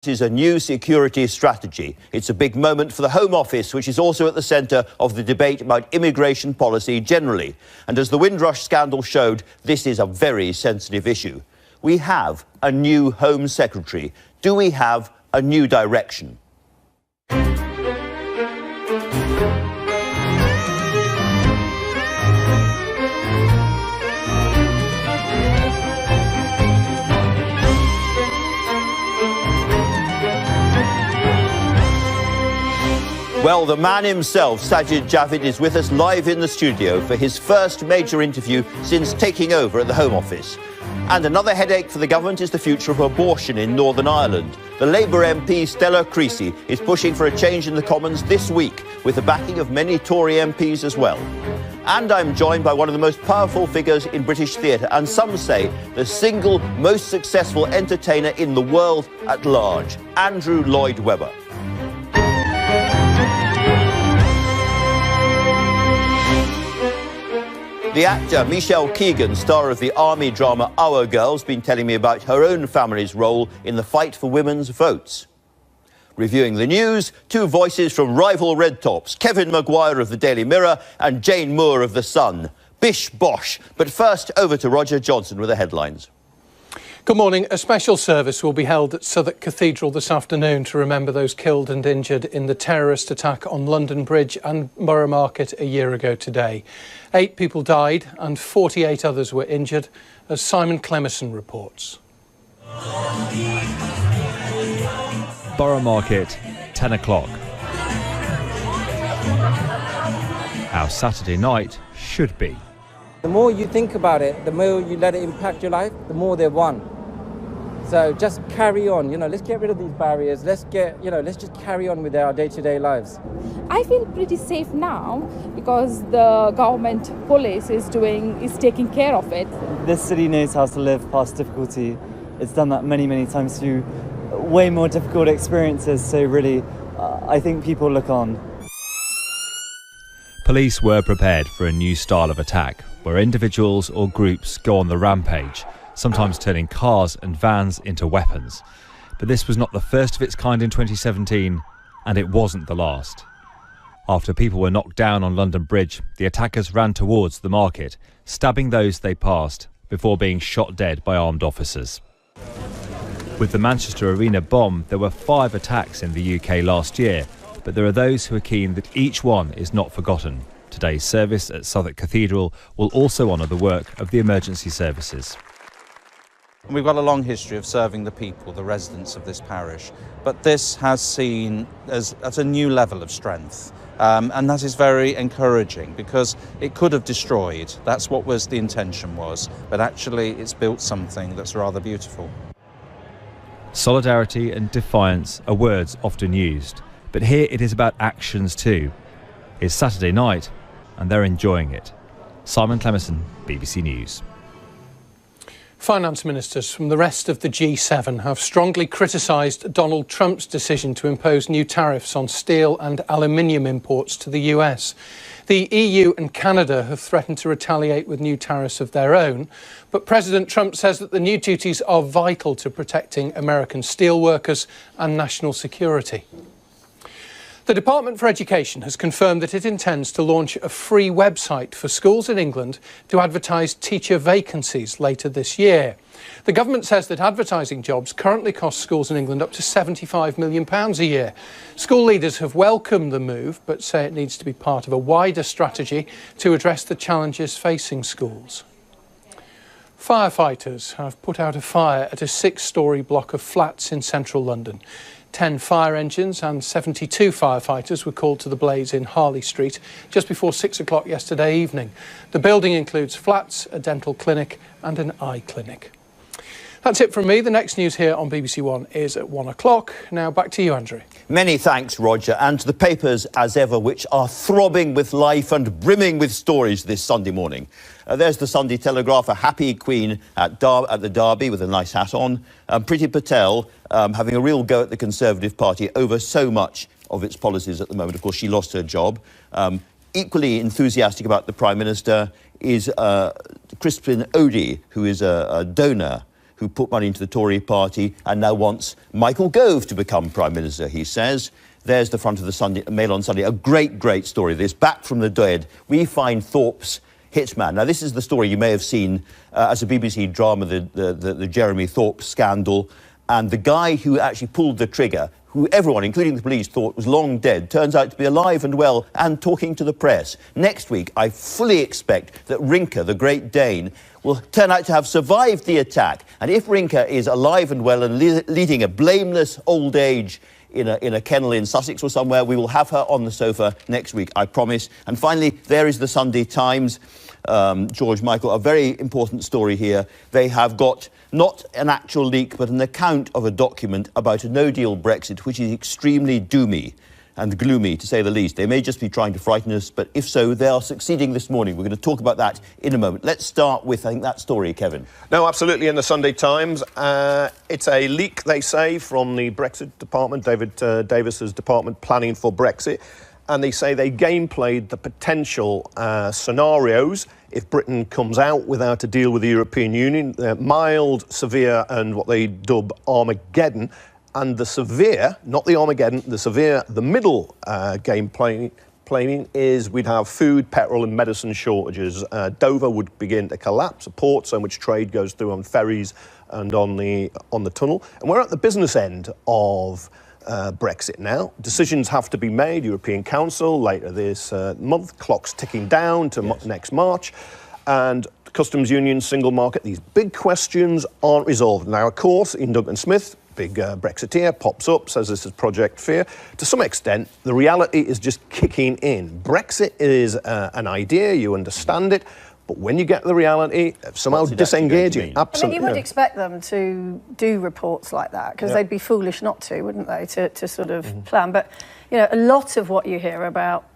This is a new security strategy. It's a big moment for the Home Office, which is also at the centre of the debate about immigration policy generally. And as the Windrush scandal showed, this is a very sensitive issue. We have a new Home Secretary. Do we have a new direction? Well, the man himself, Sajid Javid, is with us live in the studio for his first major interview since taking over at the Home Office. And another headache for the government is the future of abortion in Northern Ireland. The Labour MP Stella Creasy is pushing for a change in the Commons this week, with the backing of many Tory MPs as well. And I'm joined by one of the most powerful figures in British theatre, and some say the single most successful entertainer in the world at large, Andrew Lloyd Webber. The actor Michelle Keegan, star of the army drama Our Girls, been telling me about her own family's role in the fight for women's votes. Reviewing the news, two voices from rival Red Tops, Kevin Maguire of the Daily Mirror and Jane Moore of The Sun. Bish bosh. But first, over to Roger Johnson with the headlines. Good morning. A special service will be held at Southwark Cathedral this afternoon to remember those killed and injured in the terrorist attack on London Bridge and Borough Market a year ago today. 8 people died and 48 others were injured, as Simon Clemison reports. Borough Market, 10 o'clock. How Saturday night should be. The more you think about it, the more you let it impact your life, the more they've won. So just carry on, let's get rid of these barriers. Let's just carry on with our day-to-day lives. I feel pretty safe now because the government police is taking care of it. This city knows how to live past difficulty. It's done that many, many times through way more difficult experiences. So really, I think people look on. Police were prepared for a new style of attack, where individuals or groups go on the rampage, sometimes turning cars and vans into weapons. But this was not the first of its kind in 2017, and it wasn't the last. After people were knocked down on London Bridge, the attackers ran towards the market, stabbing those they passed before being shot dead by armed officers. With the Manchester Arena bomb, there were 5 attacks in the UK last year, but there are those who are keen that each one is not forgotten. Today's service at Southwark Cathedral will also honour the work of the emergency services. We've got a long history of serving the people, the residents of this parish, but this has seen as a new level of strength. And that is very encouraging because it could have destroyed. That's what the intention was. But actually it's built something that's rather beautiful. Solidarity and defiance are words often used, but here it is about actions too. It's Saturday night and they're enjoying it. Simon Clemison, BBC News. Finance ministers from the rest of the G7 have strongly criticised Donald Trump's decision to impose new tariffs on steel and aluminium imports to the US. The EU and Canada have threatened to retaliate with new tariffs of their own, but President Trump says that the new duties are vital to protecting American steelworkers and national security. The Department for Education has confirmed that it intends to launch a free website for schools in England to advertise teacher vacancies later this year. The government says that advertising jobs currently cost schools in England up to £75 million a year. School leaders have welcomed the move, but say it needs to be part of a wider strategy to address the challenges facing schools. Firefighters have put out a fire at a 6-storey block of flats in central London. 10 fire engines and 72 firefighters were called to the blaze in Harley Street just before 6 o'clock yesterday evening. The building includes flats, a dental clinic and an eye clinic. That's it from me. The next news here on BBC One is at 1 o'clock. Now back to you, Andrew. Many thanks, Roger, and to the papers, as ever, which are throbbing with life and brimming with stories this Sunday morning. There's the Sunday Telegraph, a happy Queen at the Derby with a nice hat on. Priti Patel having a real go at the Conservative Party over so much of its policies at the moment. Of course, she lost her job. Equally enthusiastic about the Prime Minister is Crispin Odey, who is a donor who put money into the Tory party and now wants Michael Gove to become Prime Minister, he says. There's the front of the Sunday Mail on Sunday. A great, great story. This, back from the dead, we find Thorpe's hitman. Now, this is the story you may have seen as a BBC drama, the Jeremy Thorpe scandal. And the guy who actually pulled the trigger, who everyone, including the police, thought was long dead, turns out to be alive and well and talking to the press. Next week, I fully expect that Rinka, the Great Dane, will turn out to have survived the attack. And if Rinka is alive and well and leading a blameless old age in a kennel in Sussex or somewhere, we will have her on the sofa next week, I promise. And finally, there is the Sunday Times. George Michael, a very important story here. They have got not an actual leak, but an account of a document about a no-deal Brexit, which is extremely doomy and gloomy, to say the least. They may just be trying to frighten us, but if so, they are succeeding this morning. We're going to talk about that in a moment. Let's start with, I think, that story, Kevin. No, absolutely, in the Sunday Times. It's a leak, they say, from the Brexit department, David Davis's department, planning for Brexit. And they say they game-played the potential scenarios if Britain comes out without a deal with the European Union. Mild, severe, and what they dub Armageddon. And the severe, not the Armageddon, the severe, the middle game planning is we'd have food, petrol and medicine shortages. Dover would begin to collapse, a port so much trade goes through on ferries and on the tunnel. And we're at the business end of Brexit now. Decisions have to be made. European Council later this month. Clock's ticking down to next March. And customs union, single market, these big questions aren't resolved. Now, of course, Ian Duncan Smith, big Brexiteer, pops up, says this is Project Fear. To some extent, the reality is just kicking in. Brexit is an idea, you understand it, but when you get the reality, somehow disengaging. Absolutely. I mean, you would expect them to do reports like that, because they'd be foolish not to, wouldn't they, to sort of plan. But, you know, a lot of what you hear about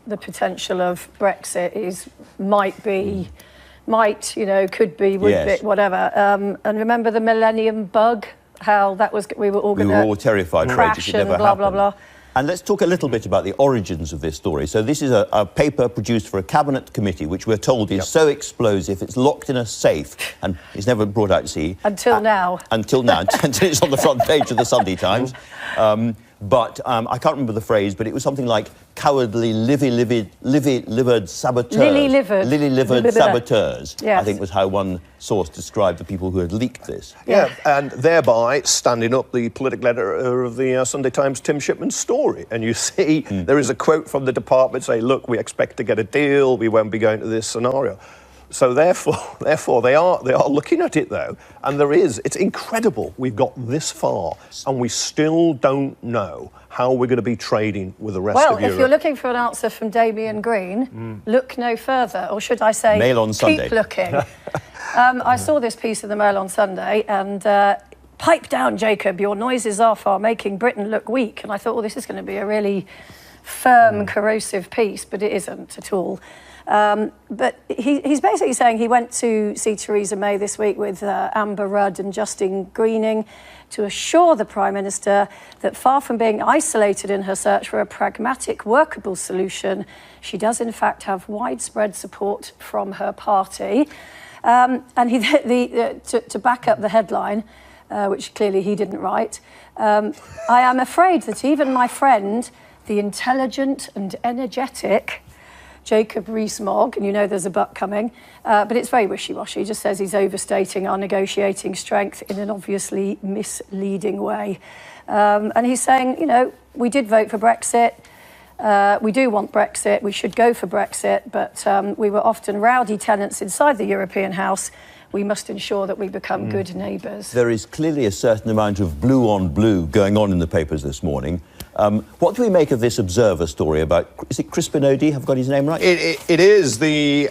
the potential of Brexit is might, you know, could be, would be, whatever. And remember the millennium bug? How that was, we were all terrified, crash and blah, blah, blah. And let's talk a little bit about the origins of this story. So this is a paper produced for a cabinet committee, which we're told is so explosive, it's locked in a safe and is never brought out to sea. Until now. Until now, until it's on the front page of the Sunday Times. But I can't remember the phrase, but it was something like cowardly, liver-livered saboteurs. Lily-livered saboteurs, I think was how one source described the people who had leaked this. Yeah, and thereby standing up the political editor of the Sunday Times, Tim Shipman's story. And you see there is a quote from the department saying, look, we expect to get a deal, we won't be going to this scenario. So therefore, they are looking at it, though, and it's incredible we've got this far, and we still don't know how we're going to be trading with the rest of Europe. Well, if you're looking for an answer from Damian Green, look no further, or should I say, Mail on Sunday. Keep looking. I saw this piece of the Mail on Sunday, and pipe down, Jacob, your noises off are making Britain look weak. And I thought, well, this is going to be a really firm, corrosive piece, but it isn't at all. But he's basically saying he went to see Theresa May this week with Amber Rudd and Justine Greening to assure the Prime Minister that far from being isolated in her search for a pragmatic, workable solution, she does in fact have widespread support from her party. And to back up the headline, which clearly he didn't write, I am afraid that even my friend, the intelligent and energetic Jacob Rees-Mogg, and you know there's a but coming, but it's very wishy-washy. He just says he's overstating our negotiating strength in an obviously misleading way. And he's saying, you know, we did vote for Brexit. We do want Brexit. We should go for Brexit, but we were often rowdy tenants inside the European House. We must ensure that we become good neighbours. There is clearly a certain amount of blue on blue going on in the papers this morning. What do we make of this Observer story about, is it Crispin Odey? Have I got his name right? It is. The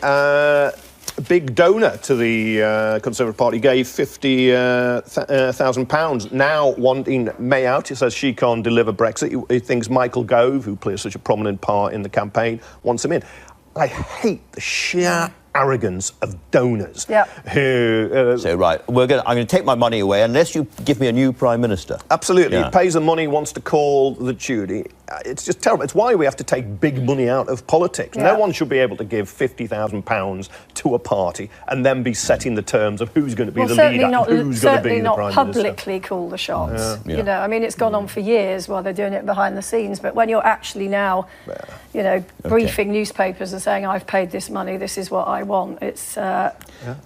big donor to the Conservative Party gave £50,000, now wanting May out. He says she can't deliver Brexit. He thinks Michael Gove, who plays such a prominent part in the campaign, wants him in. I hate the sheer arrogance of donors Yep. who... So, right, I'm going to take my money away unless you give me a new Prime Minister. Absolutely. Yeah. He pays the money, wants to call the tune. It's just terrible. It's why we have to take big money out of politics. Yeah. No one should be able to give £50,000 to a party and then be setting the terms of who's going to be the leader and who's going to be the Prime Minister. Publicly call the shots. Yeah. You know, I mean, it's gone on for years while they're doing it behind the scenes. But when you're actually now, you know, briefing newspapers and saying, "I've paid this money. This is what I want," it's.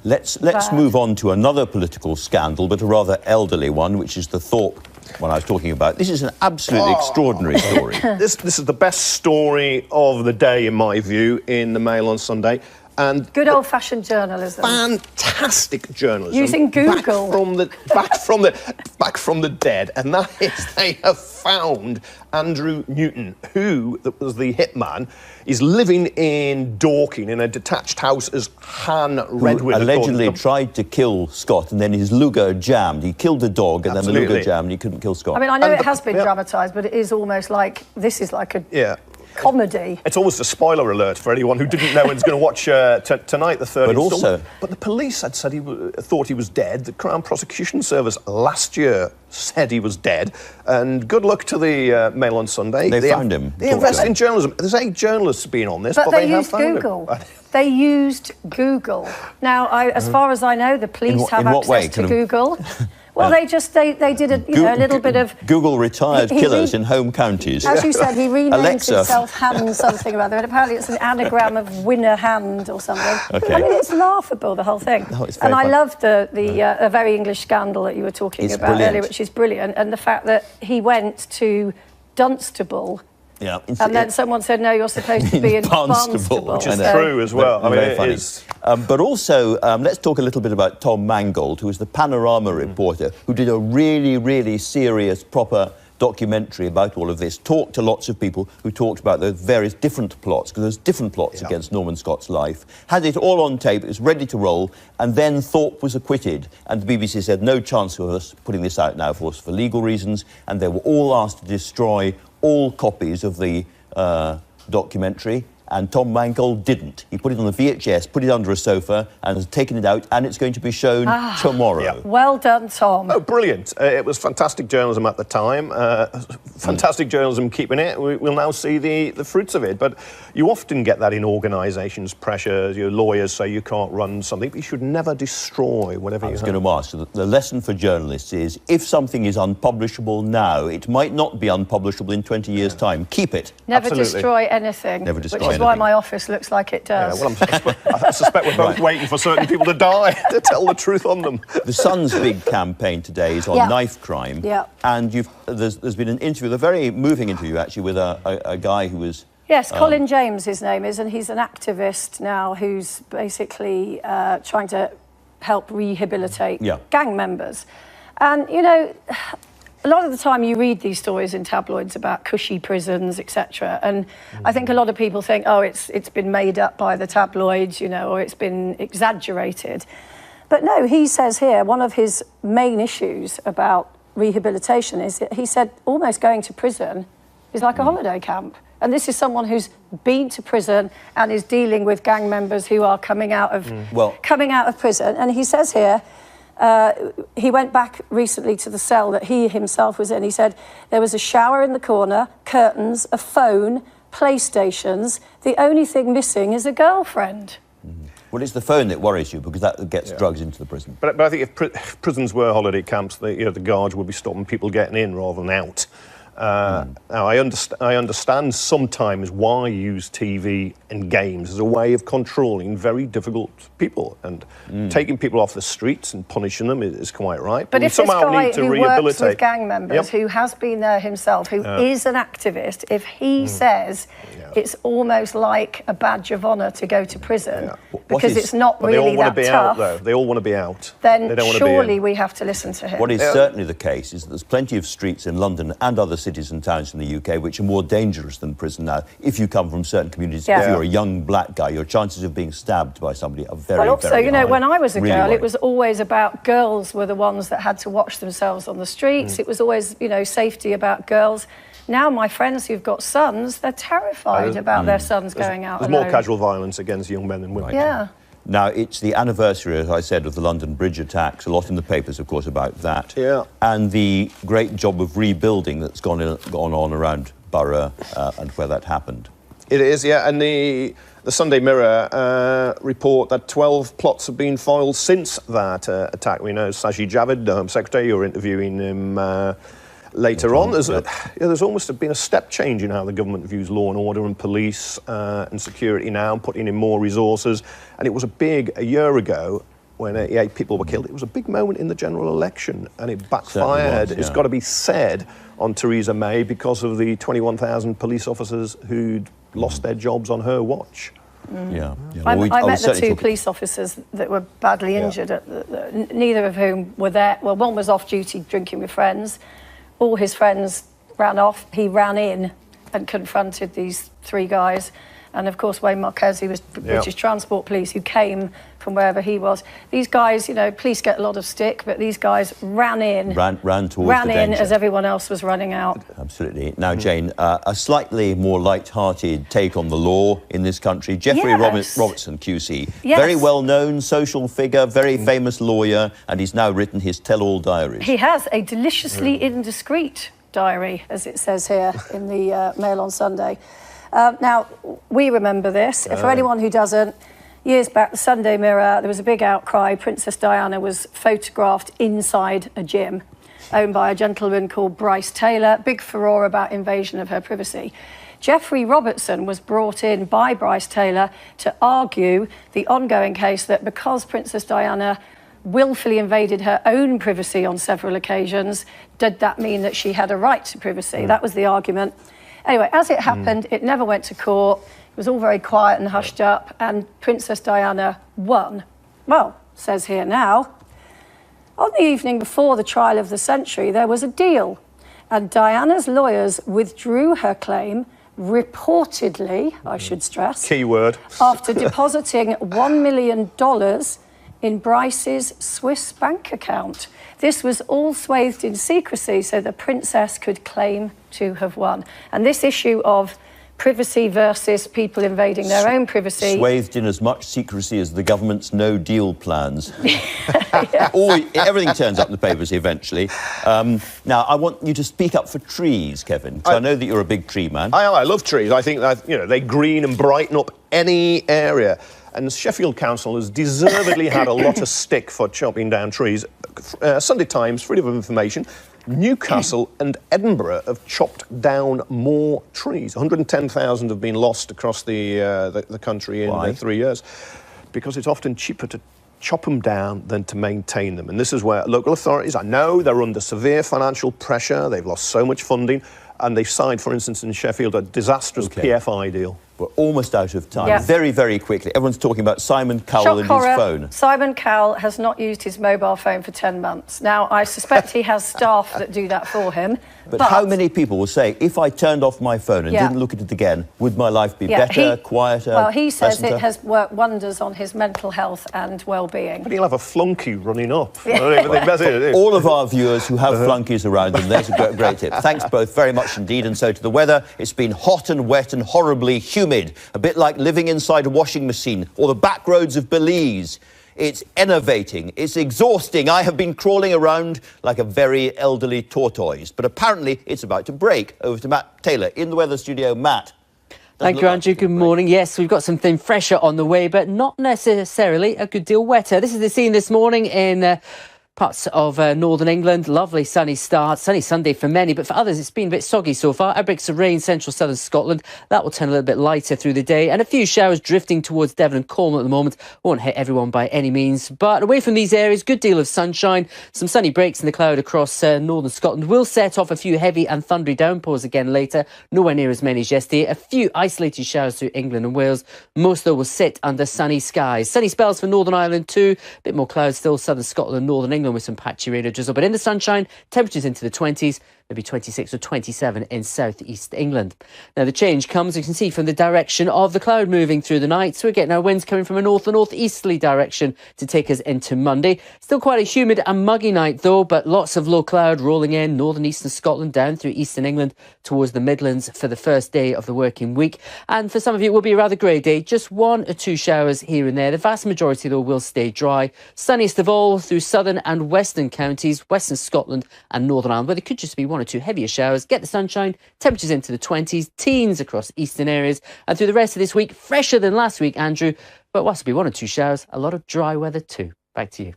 Let's bad. move on to another political scandal, but a rather elderly one, which is the Thorpe one I was talking about. This is an absolutely extraordinary story. This is the best story of the day, in my view, in the Mail on Sunday. And Good old-fashioned journalism. fantastic journalism. Using Google. Back from the dead. And that is, they have found Andrew Newton, who was the hitman, is living in Dorking in a detached house as Han Redwood. Who allegedly tried to kill Scott, and then his Luger jammed. He killed the dog, and then the Luger jammed, and he couldn't kill Scott. I mean, I know it has been dramatised, but it is almost like this is like a comedy. It's almost a spoiler alert for anyone who didn't know and is going to watch tonight, the third installment. But the police had said thought he was dead. The Crown Prosecution Service last year said he was dead. And good luck to the Mail on Sunday. They found him. They invest in journalism. There's 8 journalists been on this, but they have used found Google. him. They used Google. Now, as far as I know, the police have access to Google. Well, they did a little bit of... Google retired killers in home counties. As you said, he renamed Alexa. himself Hand something or other, and apparently it's an anagram of winner hand or something. Okay. I mean, it's laughable, the whole thing. No, it's very and I fun. love the very English scandal that you were talking It's about brilliant. earlier, which is brilliant, and the fact that he went to Dunstable. Yeah, And then someone said, no, you're supposed to be in Barnstable. Which is true as well. I mean, very it funny. is. But also, let's talk a little bit about Tom Mangold, who is the Panorama reporter, who did a really, really serious, proper documentary about all of this, talked to lots of people who talked about the various different plots, because there's different plots against Norman Scott's life, had it all on tape, it was ready to roll, and then Thorpe was acquitted. And the BBC said, no chance of us putting this out now for legal reasons, and they were all asked to destroy all copies of the documentary, and Tom Mangold didn't. He put it on the VHS, put it under a sofa, and has taken it out, and it's going to be shown tomorrow. Yeah. Well done, Tom. Oh, brilliant. It was fantastic journalism at the time. Fantastic journalism keeping it. We'll now see the fruits of it. But you often get that in organisations, pressure. Your lawyers say you can't run something, but you should never destroy whatever you have. I was going to ask, so the lesson for journalists is, if something is unpublishable now, it might not be unpublishable in 20 years' time. Keep it. Never Absolutely. destroy anything. Never destroy which is anything. why my office looks like it does. Yeah, well, I suspect we're both waiting for certain people to die to tell the truth on them. The Sun's big campaign today is on knife crime. Yeah. And there's been an interview, a very moving interview, actually, with a guy who was... Yes, Colin James, his name is, and he's an activist now who's basically trying to help rehabilitate gang members. And, you know, a lot of the time you read these stories in tabloids about cushy prisons, etc. And I think a lot of people think, oh, it's been made up by the tabloids, you know, or it's been exaggerated. But no, he says here, one of his main issues about rehabilitation is that he said almost going to prison is like a holiday camp. And this is someone who's been to prison and is dealing with gang members who are coming out of prison. And he says here, he went back recently to the cell that he himself was in. He said there was a shower in the corner, curtains, a phone, PlayStations. The only thing missing is a girlfriend. Well, it's the phone that worries you, because that gets drugs into the prison. But I think if prisons were holiday camps, the guards would be stopping people getting in rather than out. Now, I understand sometimes why use TV and games as a way of controlling very difficult people, and taking people off the streets and punishing them is quite right. But if this guy who works with gang members, who has been there himself, who is an activist, if he says it's almost like a badge of honour to go to prison because it's not really that tough, they all want to be out. Then surely we have to listen to him. What is certainly the case is that there's plenty of streets in London and other cities and towns in the UK which are more dangerous than prison now. If you come from certain communities, if you're a young black guy, your chances of being stabbed by somebody are very, also, very you know, high. when I was a Really girl, worrying. it was always about girls were the ones that had to watch themselves on the streets. It was always, you know, safety about girls. Now my friends who've got sons, they're terrified about their sons going out There's alone. more casual violence against young men than women. Yeah. Now, it's the anniversary, as I said, of the London Bridge attacks. A lot in the papers, of course, about that. Yeah. And the great job of rebuilding that's gone on around Borough and where that happened. It is, yeah. And the Sunday Mirror report that 12 plots have been foiled since that attack. We know Sajid Javid, the Home Secretary, you're interviewing him later on. There's almost been a step change in how the government views law and order and police and security now, and putting in more resources. And it was a year ago when 88 people were killed. It was a big moment in the general election, and it backfired. Was, yeah. It's got to be said on Theresa May because of the 21,000 police officers who'd lost their jobs on her watch. Yeah. I met the two police officers that were badly injured, neither of whom were there. Well, one was off duty drinking with friends. All his friends ran off. He ran in and confronted these three guys. And of course, Wayne Marquez, who was British Transport Police, who came from wherever he was. These guys, you know, police get a lot of stick, but these guys ran in. Ran towards the ran in danger. as everyone else was running out. Absolutely. Now, Jane, a slightly more light-hearted take on the law in this country. Geoffrey Robertson, QC. Yes. Very well-known social figure, very famous lawyer, and he's now written his tell-all diaries. He has a deliciously indiscreet diary, as it says here in the Mail on Sunday. Now, we remember this. For anyone who doesn't, years back, the Sunday Mirror, there was a big outcry. Princess Diana was photographed inside a gym owned by a gentleman called Bryce Taylor. Big furore about invasion of her privacy. Geoffrey Robertson was brought in by Bryce Taylor to argue the ongoing case that because Princess Diana willfully invaded her own privacy on several occasions, did that mean that she had a right to privacy? That was the argument. Anyway, as it happened, it never went to court. It was all very quiet and hushed up, and Princess Diana won. Well, says here now, on the evening before the trial of the century, there was a deal, and Diana's lawyers withdrew her claim, reportedly, I should stress, Keyword. after depositing $1 million in Bryce's Swiss bank account. This was all swathed in secrecy so the princess could claim to have won. And this issue of privacy versus people invading their own privacy... Swathed in as much secrecy as the government's no-deal plans. Everything turns up in the papers eventually. Now, I want you to speak up for trees, Kevin, because I know that you're a big tree man. I love trees. I think that, you know, they green and brighten up any area. And Sheffield Council has deservedly had a lot of stick for chopping down trees. Sunday Times, freedom of information, Newcastle and Edinburgh have chopped down more trees. 110,000 have been lost across the country in 3 years, because it's often cheaper to chop them down than to maintain them. And this is where local authorities, I know they're under severe financial pressure, they've lost so much funding, and they've signed, for instance, in Sheffield, a disastrous PFI deal. We're almost out of time. Yeah. Very, very quickly. Everyone's talking about Simon Cowell and his phone. Simon Cowell has not used his mobile phone for 10 months. Now, I suspect he has staff that do that for him. But how many people will say, if I turned off my phone and didn't look at it again, would my life be better, quieter, Well, he says pleasanter? it has worked wonders on his mental health and well-being. But he'll have a flunky running up. All of our viewers who have flunkies around them, there's a great tip. Thanks both very much indeed. And so to the weather, it's been hot and wet and horribly humid, a bit like living inside a washing machine or the back roads of Belize. It's enervating, it's exhausting. I have been crawling around like a very elderly tortoise, but apparently it's about to break. Over to Matt Taylor in the weather studio. Matt. Thank you, Andrew. Good morning. Yes, we've got something fresher on the way, but not necessarily a good deal wetter. This is the scene this morning in parts of northern England. Lovely sunny start. Sunny Sunday for many, but for others it's been a bit soggy so far. Outbreaks of rain central southern Scotland. That will turn a little bit lighter through the day, and a few showers drifting towards Devon and Cornwall at the moment. Won't hit everyone by any means, but away from these areas, good deal of sunshine. Some sunny breaks in the cloud across northern Scotland. Will set off a few heavy and thundery downpours again later. Nowhere near as many as yesterday. A few isolated showers through England and Wales. Most though will sit under sunny skies. Sunny spells for Northern Ireland too. A bit more clouds still southern Scotland and northern England with some patchy rain or drizzle, but in the sunshine, temperatures into the 20s. maybe 26 or 27 in southeast England. Now, the change comes, you can see, from the direction of the cloud moving through the night. So we're getting our winds coming from a north and northeasterly direction to take us into Monday. Still quite a humid and muggy night, though, but lots of low cloud rolling in northern eastern Scotland down through eastern England towards the Midlands for the first day of the working week. And for some of you, it will be a rather grey day. Just 1 or 2 showers here and there. The vast majority, though, will stay dry. Sunniest of all through southern and western counties, western Scotland and Northern Ireland, where there could just be 1 or 2 heavier showers. Get the sunshine, temperatures into the 20s, teens across eastern areas. And through the rest of this week, fresher than last week, Andrew. But whilst it'll be 1 or 2 showers, a lot of dry weather too. Back to you.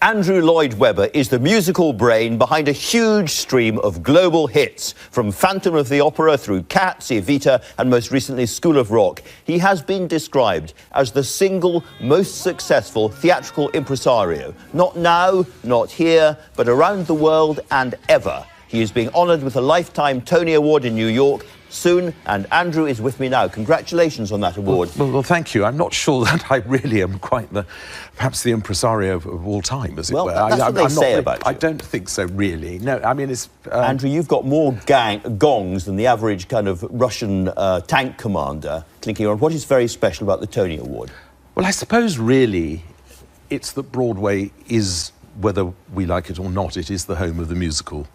Andrew Lloyd Webber is the musical brain behind a huge stream of global hits, from Phantom of the Opera through Cats, Evita and most recently School of Rock. He has been described as the single most successful theatrical impresario. Not now, not here, but around the world and ever. He is being honoured with a Lifetime Tony Award in New York soon, and Andrew is with me now. Congratulations on that award. Well, thank you. I'm not sure that I really am quite perhaps the impresario of all time, as it were. That's what they say about you. I don't think so, really. No, I mean, it's... Andrew, you've got more gongs than the average kind of Russian tank commander clinking on. What is very special about the Tony Award? Well, I suppose, really, it's that Broadway is, whether we like it or not, it is the home of the musical.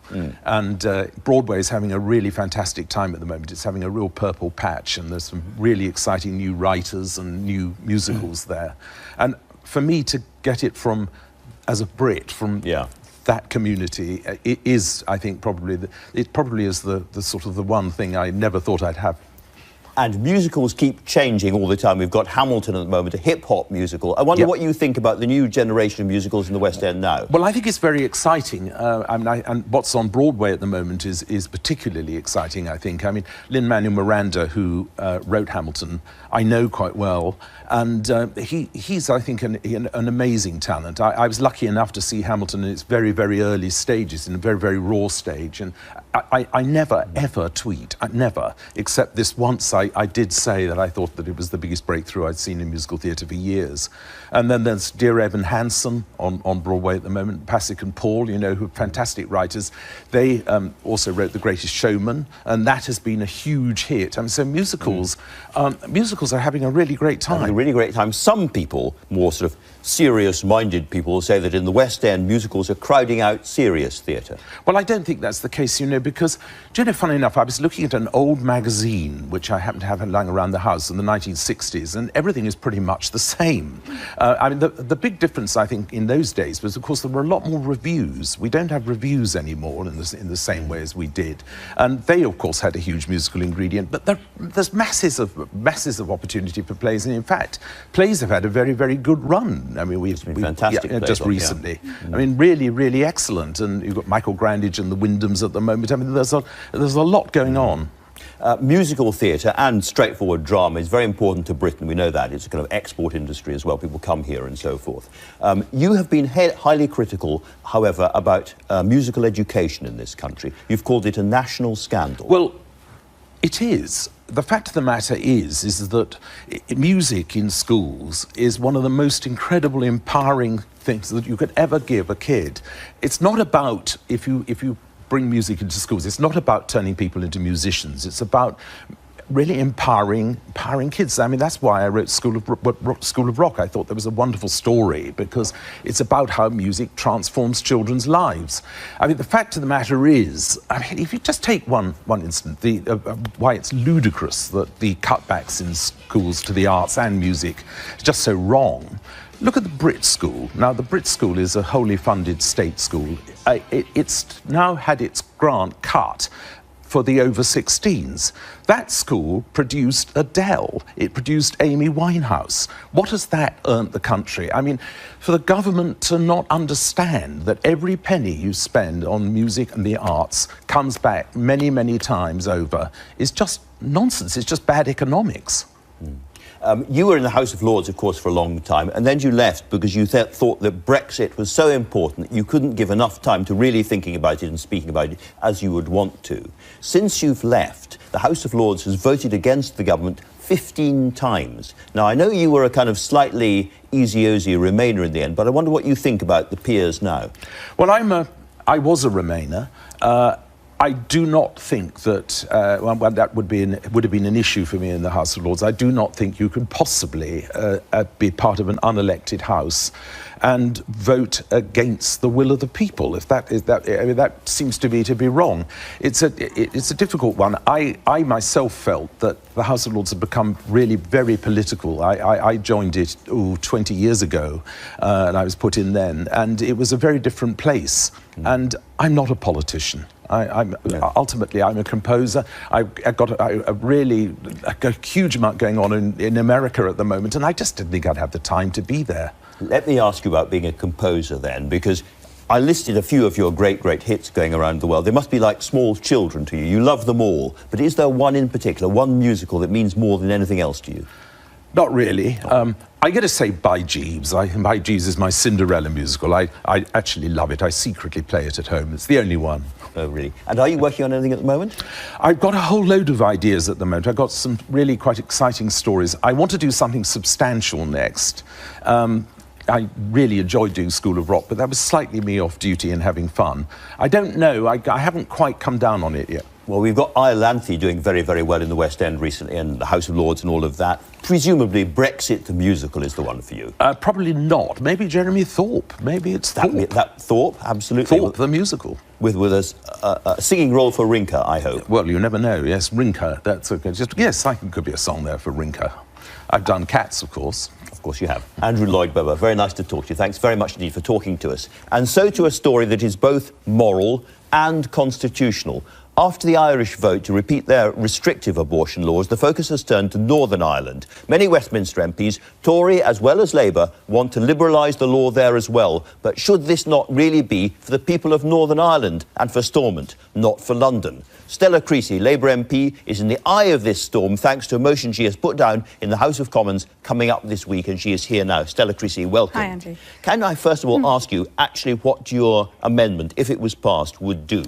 And Broadway is having a really fantastic time at the moment. It's having a real purple patch, and there's some really exciting new writers and new musicals there. And for me to get it from, as a Brit, from that community, it is, I think, probably, it probably is the sort of the one thing I never thought I'd have. And musicals keep changing all the time. We've got Hamilton at the moment, a hip-hop musical. I wonder what you think about the new generation of musicals in the West End now. Well, I think it's very exciting. And what's on Broadway at the moment is particularly exciting, I think. I mean, Lin-Manuel Miranda, who wrote Hamilton, I know quite well. And he's, I think, an amazing talent. I was lucky enough to see Hamilton in its very, very early stages, in a very, very raw stage. And I never, ever tweet, never, except this once I did say that I thought that it was the biggest breakthrough I'd seen in musical theatre for years. And then there's Dear Evan Hansen on Broadway at the moment, Pasek and Paul, you know, who are fantastic writers. They also wrote The Greatest Showman, and that has been a huge hit. I mean, so musicals are having a really great time. Having a really great time. Some people, more sort of serious-minded people, say that in the West End, musicals are crowding out serious theatre. Well, I don't think that's the case, you know, because, do you know, funny enough, I was looking at an old magazine, which I happen to have lying around the house in the 1960s, and everything is pretty much the same. I mean, the big difference, I think, in those days was, of course, there were a lot more reviews. We don't have reviews anymore in the same way as we did. And they, of course, had a huge musical ingredient, but there's masses of opportunity for plays, and in fact, plays have had a very, very good run. I mean, we've been fantastic just recently. I mean, really, really excellent. And you've got Michael Grandage and the Wyndhams at the moment. I mean, there's a lot going on. Musical theatre and straightforward drama is very important to Britain. We know that. It's a kind of export industry as well. People come here and so forth. You have been highly critical, however, about musical education in this country. You've called it a national scandal. Well, it is. The fact of the matter is that music in schools is one of the most incredible, empowering things that you could ever give a kid. It's not about, if you bring music into schools, it's not about turning people into musicians. It's about really empowering kids. I mean, that's why I wrote School of Rock. I thought there was a wonderful story, because it's about how music transforms children's lives. I mean, the fact of the matter is, I mean, if you just take one instance, why it's ludicrous that the cutbacks in schools to the arts and music is just so wrong. Look at the Brit School. Now, the Brit School is a wholly funded state school. It's now had its grant cut for the over-16s. That school produced Adele. It produced Amy Winehouse. What has that earned the country? I mean, for the government to not understand that every penny you spend on music and the arts comes back many, many times over is just nonsense. It's just bad economics. You were in the House of Lords, of course, for a long time, and then you left because you thought that Brexit was so important that you couldn't give enough time to really thinking about it and speaking about it as you would want to. Since you've left, the House of Lords has voted against the government 15 times. Now, I know you were a kind of slightly easy-ozy Remainer in the end, but I wonder what you think about the peers now. Well, I'm I was a Remainer. I do not think that that would have been an issue for me in the House of Lords. I do not think you could possibly be part of an unelected House and vote against the will of the people. If that seems to me to be wrong. It's a difficult one. I myself felt that the House of Lords had become really very political. I joined it 20 years ago, and I was put in then, and it was a very different place. And I'm not a politician. Ultimately, I'm a composer. I've got a huge amount going on in America at the moment, and I just didn't think I'd have the time to be there. Let me ask you about being a composer then, because I listed a few of your great hits going around the world. They must be like small children to you. You love them all. But is there one in particular, one musical that means more than anything else to you? Not really. I got to say By Jeeves. By Jeeves is my Cinderella musical. I actually love it. I secretly play it at home. It's the only one. Oh, really? And are you working on anything at the moment? I've got a whole load of ideas at the moment. I've got some really quite exciting stories. I want to do something substantial next. I really enjoyed doing School of Rock, but that was slightly me off duty and having fun. I don't know. I haven't quite come down on it yet. Well, we've got Iolanthe doing very well in the West End recently, and the House of Lords and all of that. Presumably, Brexit the musical is the one for you. Probably not. Maybe Jeremy Thorpe. Maybe it's Thorpe. That Thorpe, absolutely. Thorpe, the musical. With a singing role for Rinka, I hope. Well, you never know. Yes, Rinka. That's okay. Yes, I think could be a song there for Rinka. I've done Cats, of course. Of course you have. Andrew Lloyd Webber, very nice to talk to you. Thanks very much indeed for talking to us. And so to a story that is both moral and constitutional. After the Irish vote to repeat their restrictive abortion laws, the focus has turned to Northern Ireland. Many Westminster MPs, Tory as well as Labour, want to liberalise the law there as well. But should this not really be for the people of Northern Ireland and for Stormont, not for London? Stella Creasy, Labour MP, is in the eye of this storm thanks to a motion she has put down in the House of Commons coming up this week, and she is here now. Stella Creasy, welcome. Hi, Andrew. Can I first of all ask you actually what your amendment, if it was passed, would do?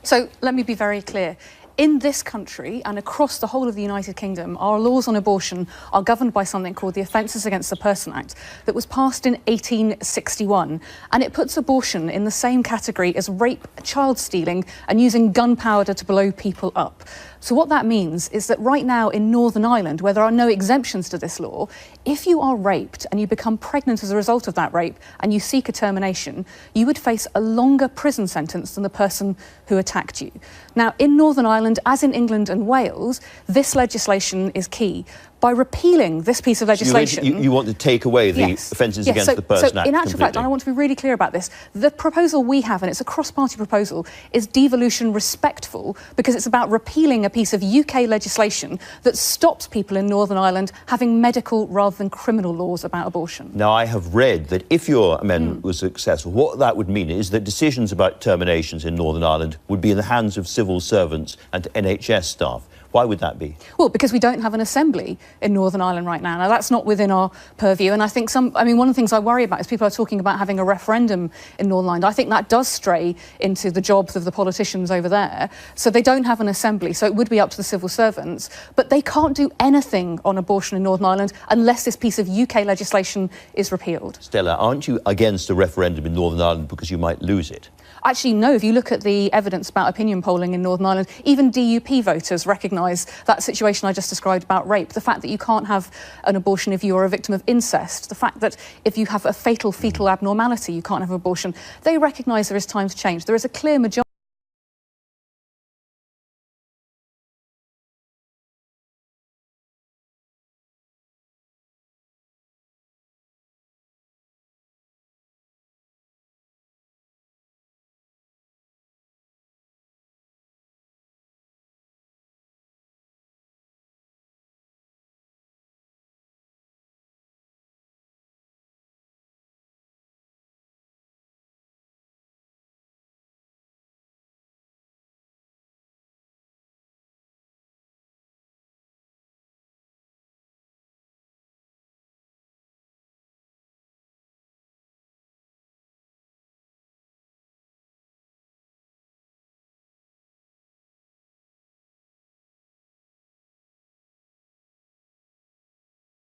So let me be very clear. In this country and across the whole of the United Kingdom, our laws on abortion are governed by something called the Offences Against the Person Act that was passed in 1861. And it puts abortion in the same category as rape, child stealing and using gunpowder to blow people up. So what that means is that right now in Northern Ireland, where there are no exemptions to this law, if you are raped and you become pregnant as a result of that rape and you seek a termination, you would face a longer prison sentence than the person who attacked you. Now, in Northern Ireland, as in England and Wales, this legislation is key. By repealing this piece of legislation... You want to take away the Offences Against the Person Act in actual fact, and I want to be really clear about this, the proposal we have, and it's a cross-party proposal, is devolution respectful because it's about repealing a piece of UK legislation that stops people in Northern Ireland having medical rather than criminal laws about abortion. Now, I have read that if your amendment was successful, what that would mean is that decisions about terminations in Northern Ireland would be in the hands of civil servants and NHS staff. Why would that be? Well, because we don't have an assembly in Northern Ireland right now. Now, that's not within our purview. And I think one of the things I worry about is people are talking about having a referendum in Northern Ireland. I think that does stray into the jobs of the politicians over there. So they don't have an assembly. So it would be up to the civil servants. But they can't do anything on abortion in Northern Ireland unless this piece of UK legislation is repealed. Stella, aren't you against a referendum in Northern Ireland because you might lose it? Actually, no. If you look at the evidence about opinion polling in Northern Ireland, even DUP voters recognise that situation I just described about rape. The fact that you can't have an abortion if you are a victim of incest. The fact that if you have a fatal fetal abnormality, you can't have an abortion. They recognise there is time to change. There is a clear majority.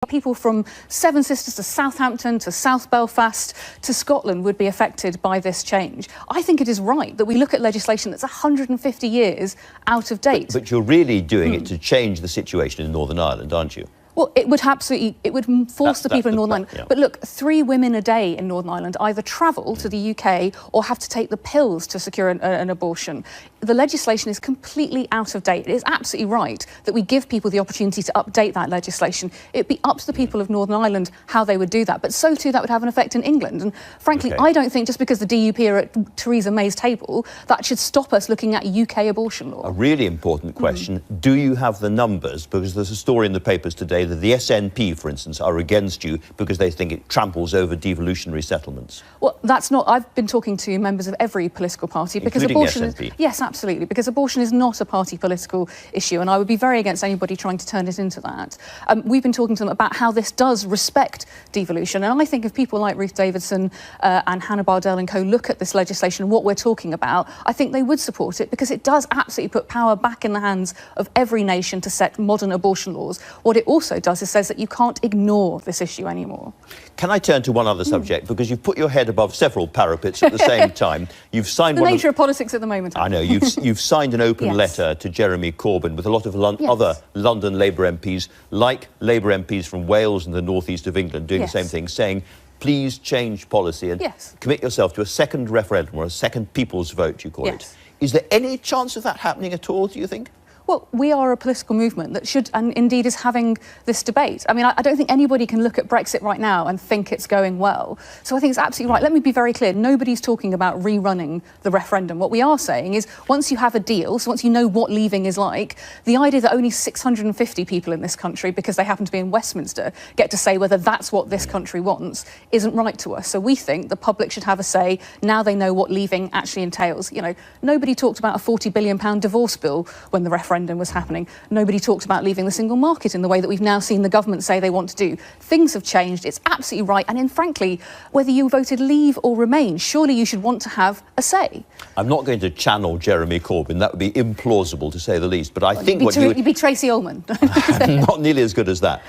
People from Seven Sisters to Southampton to South Belfast to Scotland would be affected by this change. I think it is right that we look at legislation that's 150 years out of date. But you're really doing it to change the situation in Northern Ireland, aren't you? Well, it would absolutely, it would force the people in Northern Ireland. Yeah. But look, 3 women a day in Northern Ireland either travel to the UK or have to take the pills to secure an abortion. The legislation is completely out of date. It is absolutely right that we give people the opportunity to update that legislation. It'd be up to the people of Northern Ireland how they would do that. But so too, that would have an effect in England. And frankly, I don't think just because the DUP are at Theresa May's table, that should stop us looking at UK abortion law. A really important question. Do you have the numbers? Because there's a story in the papers today that the SNP, for instance, are against you because they think it tramples over devolutionary settlements. Well, that's not... I've been talking to members of every political party because Including abortion SNP. is... Yes, absolutely, because abortion is not a party political issue, and I would be very against anybody trying to turn it into that. We've been talking to them about how this does respect devolution, and I think if people like Ruth Davidson and Hannah Bardell and co look at this legislation and what we're talking about, I think they would support it because it does absolutely put power back in the hands of every nation to set modern abortion laws. What it also does is says that you can't ignore this issue anymore. Can I turn to one other subject? Because you've put your head above several parapets at the same time. You've signed the nature of politics at the moment. I know. You've signed an open Yes. letter to Jeremy Corbyn with a lot of other London Labour MPs, like Labour MPs from Wales and the northeast of England, doing the same thing, saying, please change policy and commit yourself to a second referendum or a second people's vote, you call it. Is there any chance of that happening at all, do you think? Well, we are a political movement that should, and indeed is having this debate. I mean, I don't think anybody can look at Brexit right now and think it's going well. So I think it's absolutely right. Let me be very clear. Nobody's talking about rerunning the referendum. What we are saying is once you have a deal, so once you know what leaving is like, the idea that only 650 people in this country, because they happen to be in Westminster, get to say whether that's what this country wants isn't right to us. So we think the public should have a say. Now they know what leaving actually entails. You know, nobody talked about a £40 billion divorce bill when the referendum was happening. Nobody talked about leaving the single market in the way that we've now seen the government say they want to do. Things have changed. It's absolutely right. And frankly, whether you voted leave or remain, surely you should want to have a say. I'm not going to channel Jeremy Corbyn. That would be implausible, to say the least. But I think you'd be Tracy Ullman. Not nearly as good as that.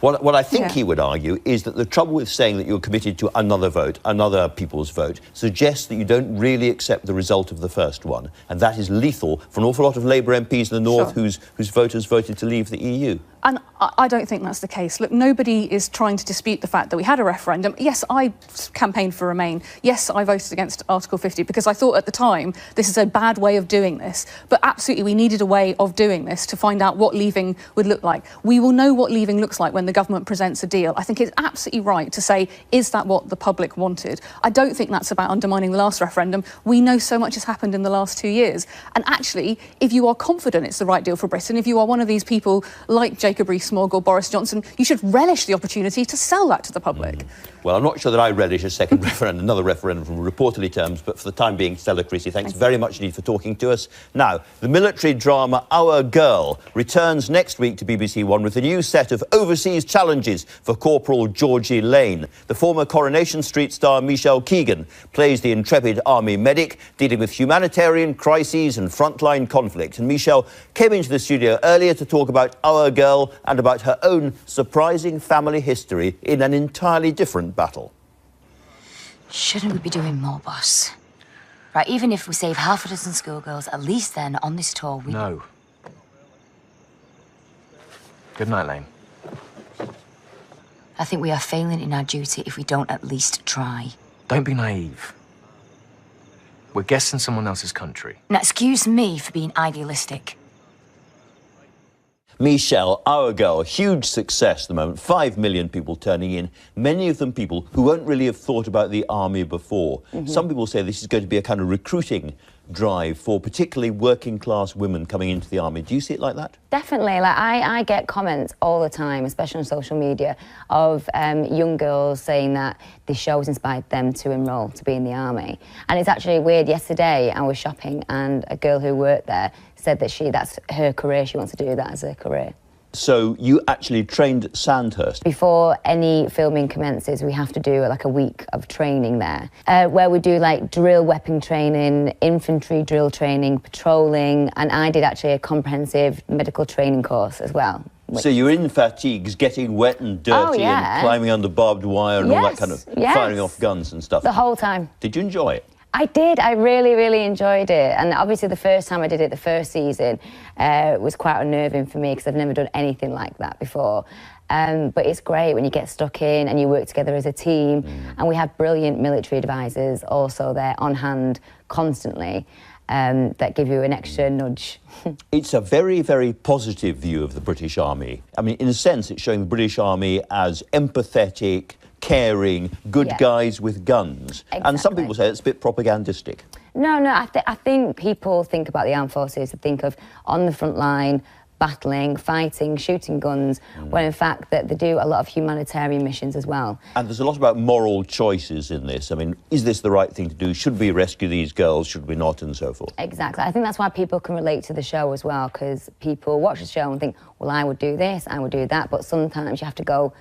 What I think he would argue is that the trouble with saying that you're committed to another vote, another people's vote, suggests that you don't really accept the result of the first one. And that is lethal for an awful lot of Labour MPs in the north whose voters voted to leave the EU. And I don't think that's the case. Look, nobody is trying to dispute the fact that we had a referendum. Yes, I campaigned for Remain. Yes, I voted against Article 50 because I thought at the time this is a bad way of doing this. But absolutely, we needed a way of doing this to find out what leaving would look like. We will know what leaving looks like when the government presents a deal. I think it's absolutely right to say, is that what the public wanted? I don't think that's about undermining the last referendum. We know so much has happened in the last 2 years. And actually, if you are confident it's the right deal for Britain, if you are one of these people like Jacob Rees-Mogg or Boris Johnson, you should relish the opportunity to sell that to the public. Well, I'm not sure that I relish a second referendum, another referendum from reportedly terms, but for the time being, Stella Creasy, thanks very much indeed for talking to us. Now, the military drama Our Girl returns next week to BBC One with a new set of overseas challenges for Corporal Georgie Lane. The former Coronation Street star Michelle Keegan plays the intrepid army medic dealing with humanitarian crises and frontline conflict. And Michelle came into the studio earlier to talk about Our Girl and about her own surprising family history in an entirely different battle. Shouldn't we be doing more, boss? Right, even if we save half a dozen schoolgirls, at least then on this tour we... No. Good night, Lane. I think we are failing in our duty if we don't at least try. Don't be naive. We're guests in someone else's country. Now, excuse me for being idealistic. Michelle, Our Girl, huge success at the moment, 5 million people turning in, many of them people who won't really have thought about the army before. Some people say this is going to be a kind of recruiting drive for particularly working class women coming into the army. Do you see it like that? Definitely. Like I get comments all the time, especially on social media, of young girls saying that this show has inspired them to enrol to be in the army. And it's actually weird. Yesterday I was shopping and a girl who worked there said that that's her career. She wants to do that as her career. So you actually trained at Sandhurst? Before any filming commences, we have to do like a week of training there, where we do like drill weapon training, infantry drill training, patrolling, and I did actually a comprehensive medical training course as well, So you're in fatigues, getting wet and dirty and climbing under barbed wire and all that kind of firing off guns and stuff. The whole time. Did you enjoy it? I did. I really, really enjoyed it. And obviously the first time I did it, the first season, was quite unnerving for me because I've never done anything like that before. But it's great when you get stuck in and you work together as a team. And we have brilliant military advisors also there on hand constantly that give you an extra nudge. It's a very, very positive view of the British Army. I mean, in a sense, it's showing the British Army as empathetic, caring, good guys with guns. Exactly. And some people say it's a bit propagandistic. No, I think people think about the armed forces, they think of on the front line, battling, fighting, shooting guns, when in fact that they do a lot of humanitarian missions as well. And there's a lot about moral choices in this. I mean, is this the right thing to do? Should we rescue these girls? Should we not? And so forth. Exactly. I think that's why people can relate to the show as well, because people watch the show and think, well, I would do this, I would do that, but sometimes you have to go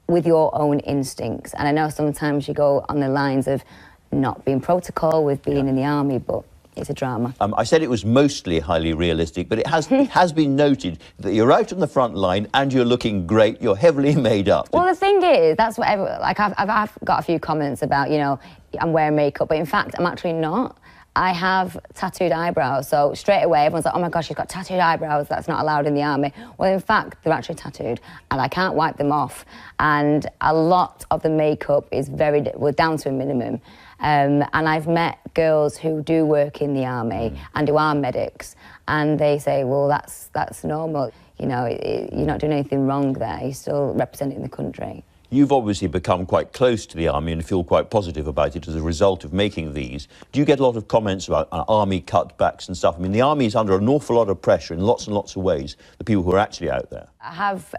with your own instincts. And I know sometimes you go on the lines of not being protocol with being in the army, but it's a drama. I said it was mostly highly realistic, but it has been noted that you're out on the front line and you're looking great. You're heavily made up. Well, the thing is, that's what like I've got a few comments about, you know, I'm wearing makeup, but in fact, I'm actually not. I have tattooed eyebrows, so straight away everyone's like, oh my gosh, she's got tattooed eyebrows, that's not allowed in the army. Well, in fact, they're actually tattooed, and I can't wipe them off. And a lot of the makeup is down to a minimum. And I've met girls who do work in the army and who are medics, and they say, well, that's normal. You know, you're not doing anything wrong there, you're still representing the country. You've obviously become quite close to the army and feel quite positive about it as a result of making these. Do you get a lot of comments about army cutbacks and stuff? I mean, the army is under an awful lot of pressure in lots and lots of ways, the people who are actually out there. I have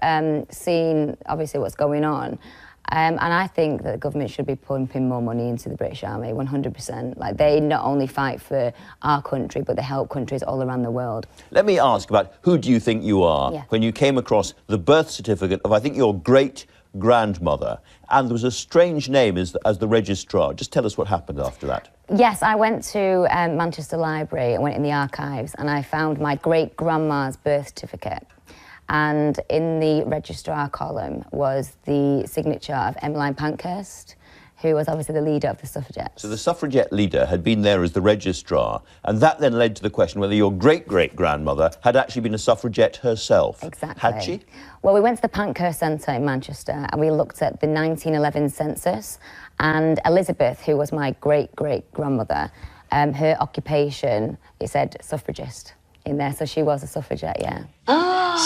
seen, obviously, what's going on. And I think that the government should be pumping more money into the British Army, 100%. Like, they not only fight for our country, but they help countries all around the world. Let me ask about who do you think you are when you came across the birth certificate of, I think, your great-grandmother, and there was a strange name as the registrar. Just tell us what happened after that. Yes, I went to Manchester Library and went in the archives, and I found my great-grandma's birth certificate. And in the registrar column was the signature of Emmeline Pankhurst, who was obviously the leader of the suffragettes. So the suffragette leader had been there as the registrar, and that then led to the question whether your great-great-grandmother had actually been a suffragette herself. Exactly. Had she? Well, we went to the Pankhurst Centre in Manchester and we looked at the 1911 census, and Elizabeth, who was my great-great-grandmother, her occupation, it said suffragist in there, so she was a suffragette, yeah.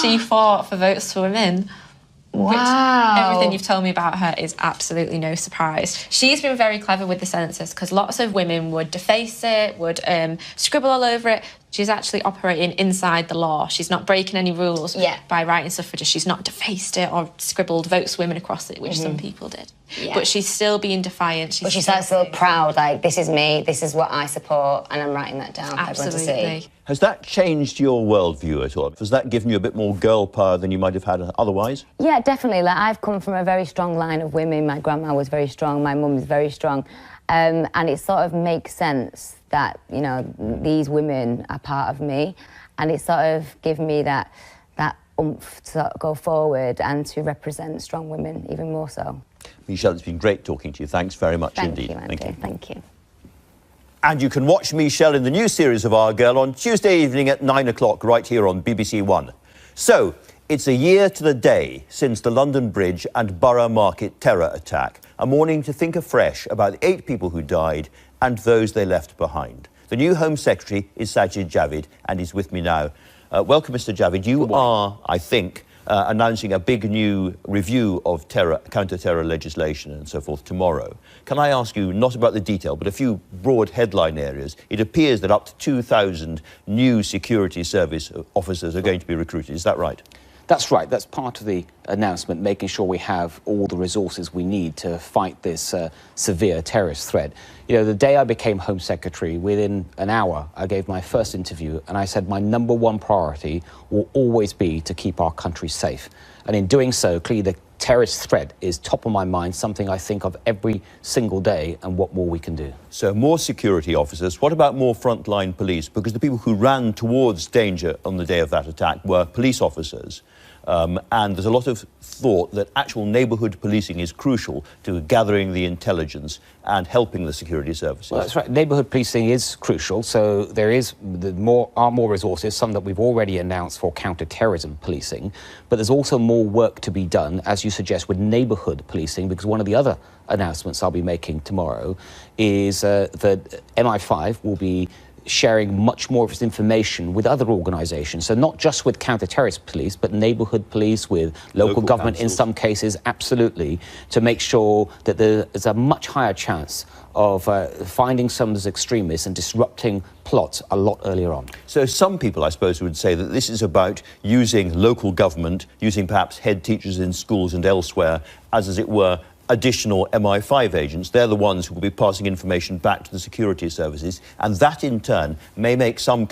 She fought for votes for women. Wow. Which everything you've told me about her is absolutely no surprise. She's been very clever with the census because lots of women would deface it, would scribble all over it. She's actually operating inside the law. She's not breaking any rules by writing suffragist. She's not defaced it or scribbled votes for women across it, which some people did. Yeah. But she's still being defiant. But she's still proud, like, this is me, this is what I support, and I'm writing that down for everyone to see. Has that changed your worldview at all? Has that given you a bit more girl power than you might have had otherwise? Yeah, definitely. Like, I've come from a very strong line of women. My grandma was very strong, my mum was very strong. And it sort of makes sense that, you know, these women are part of me, and it sort of gives me that oomph to sort of go forward and to represent strong women even more so. Michelle, it's been great talking to you. Thanks very much indeed. Thank you. Thank you. And you can watch Michelle in the new series of Our Girl on Tuesday evening at 9 o'clock right here on BBC One. So, it's a year to the day since the London Bridge and Borough Market terror attack, a morning to think afresh about the 8 people who died and those they left behind. The new Home Secretary is Sajid Javid, and he's with me now. Welcome, Mr. Javid. You are, I think, announcing a big new review of counter-terror legislation and so forth tomorrow. Can I ask you, not about the detail, but a few broad headline areas? It appears that up to 2,000 new security service officers are going to be recruited. Is that right? That's right. That's part of the announcement, making sure we have all the resources we need to fight this severe terrorist threat. You know, the day I became Home Secretary, within an hour, I gave my first interview and I said my #1 priority will always be to keep our country safe. And in doing so, clearly the terrorist threat is top of my mind, something I think of every single day, and what more we can do. So more security officers. What about more frontline police? Because the people who ran towards danger on the day of that attack were police officers. and there's a lot of thought that actual neighbourhood policing is crucial to gathering the intelligence and helping the security services. Well, that's right. Neighbourhood policing is crucial. So there is more resources, some that we've already announced for counter-terrorism policing, but there's also more work to be done, as you suggest, with neighbourhood policing, because one of the other announcements I'll be making tomorrow is that MI5 will be sharing much more of its information with other organisations. So not just with counter-terrorist police, but neighbourhood police, with local government councils. In some cases, absolutely, to make sure that there's a much higher chance of finding some of those extremists and disrupting plots a lot earlier on. So some people, I suppose, would say that this is about using local government, using perhaps head teachers in schools and elsewhere, as it were, additional MI5 agents. They're the ones who will be passing information back to the security services, and that in turn may make some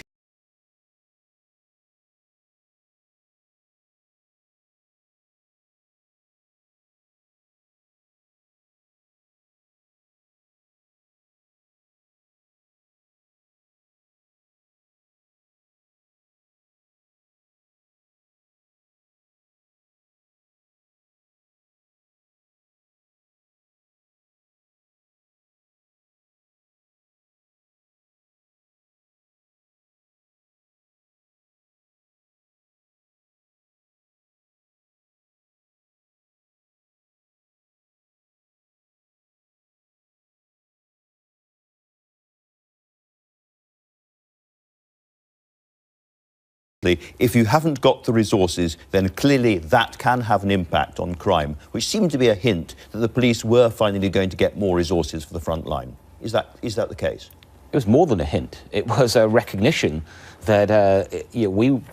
if you haven't got the resources, then clearly that can have an impact on crime, which seemed to be a hint that the police were finally going to get more resources for the front line. Is that the case? It was more than a hint. It was a recognition that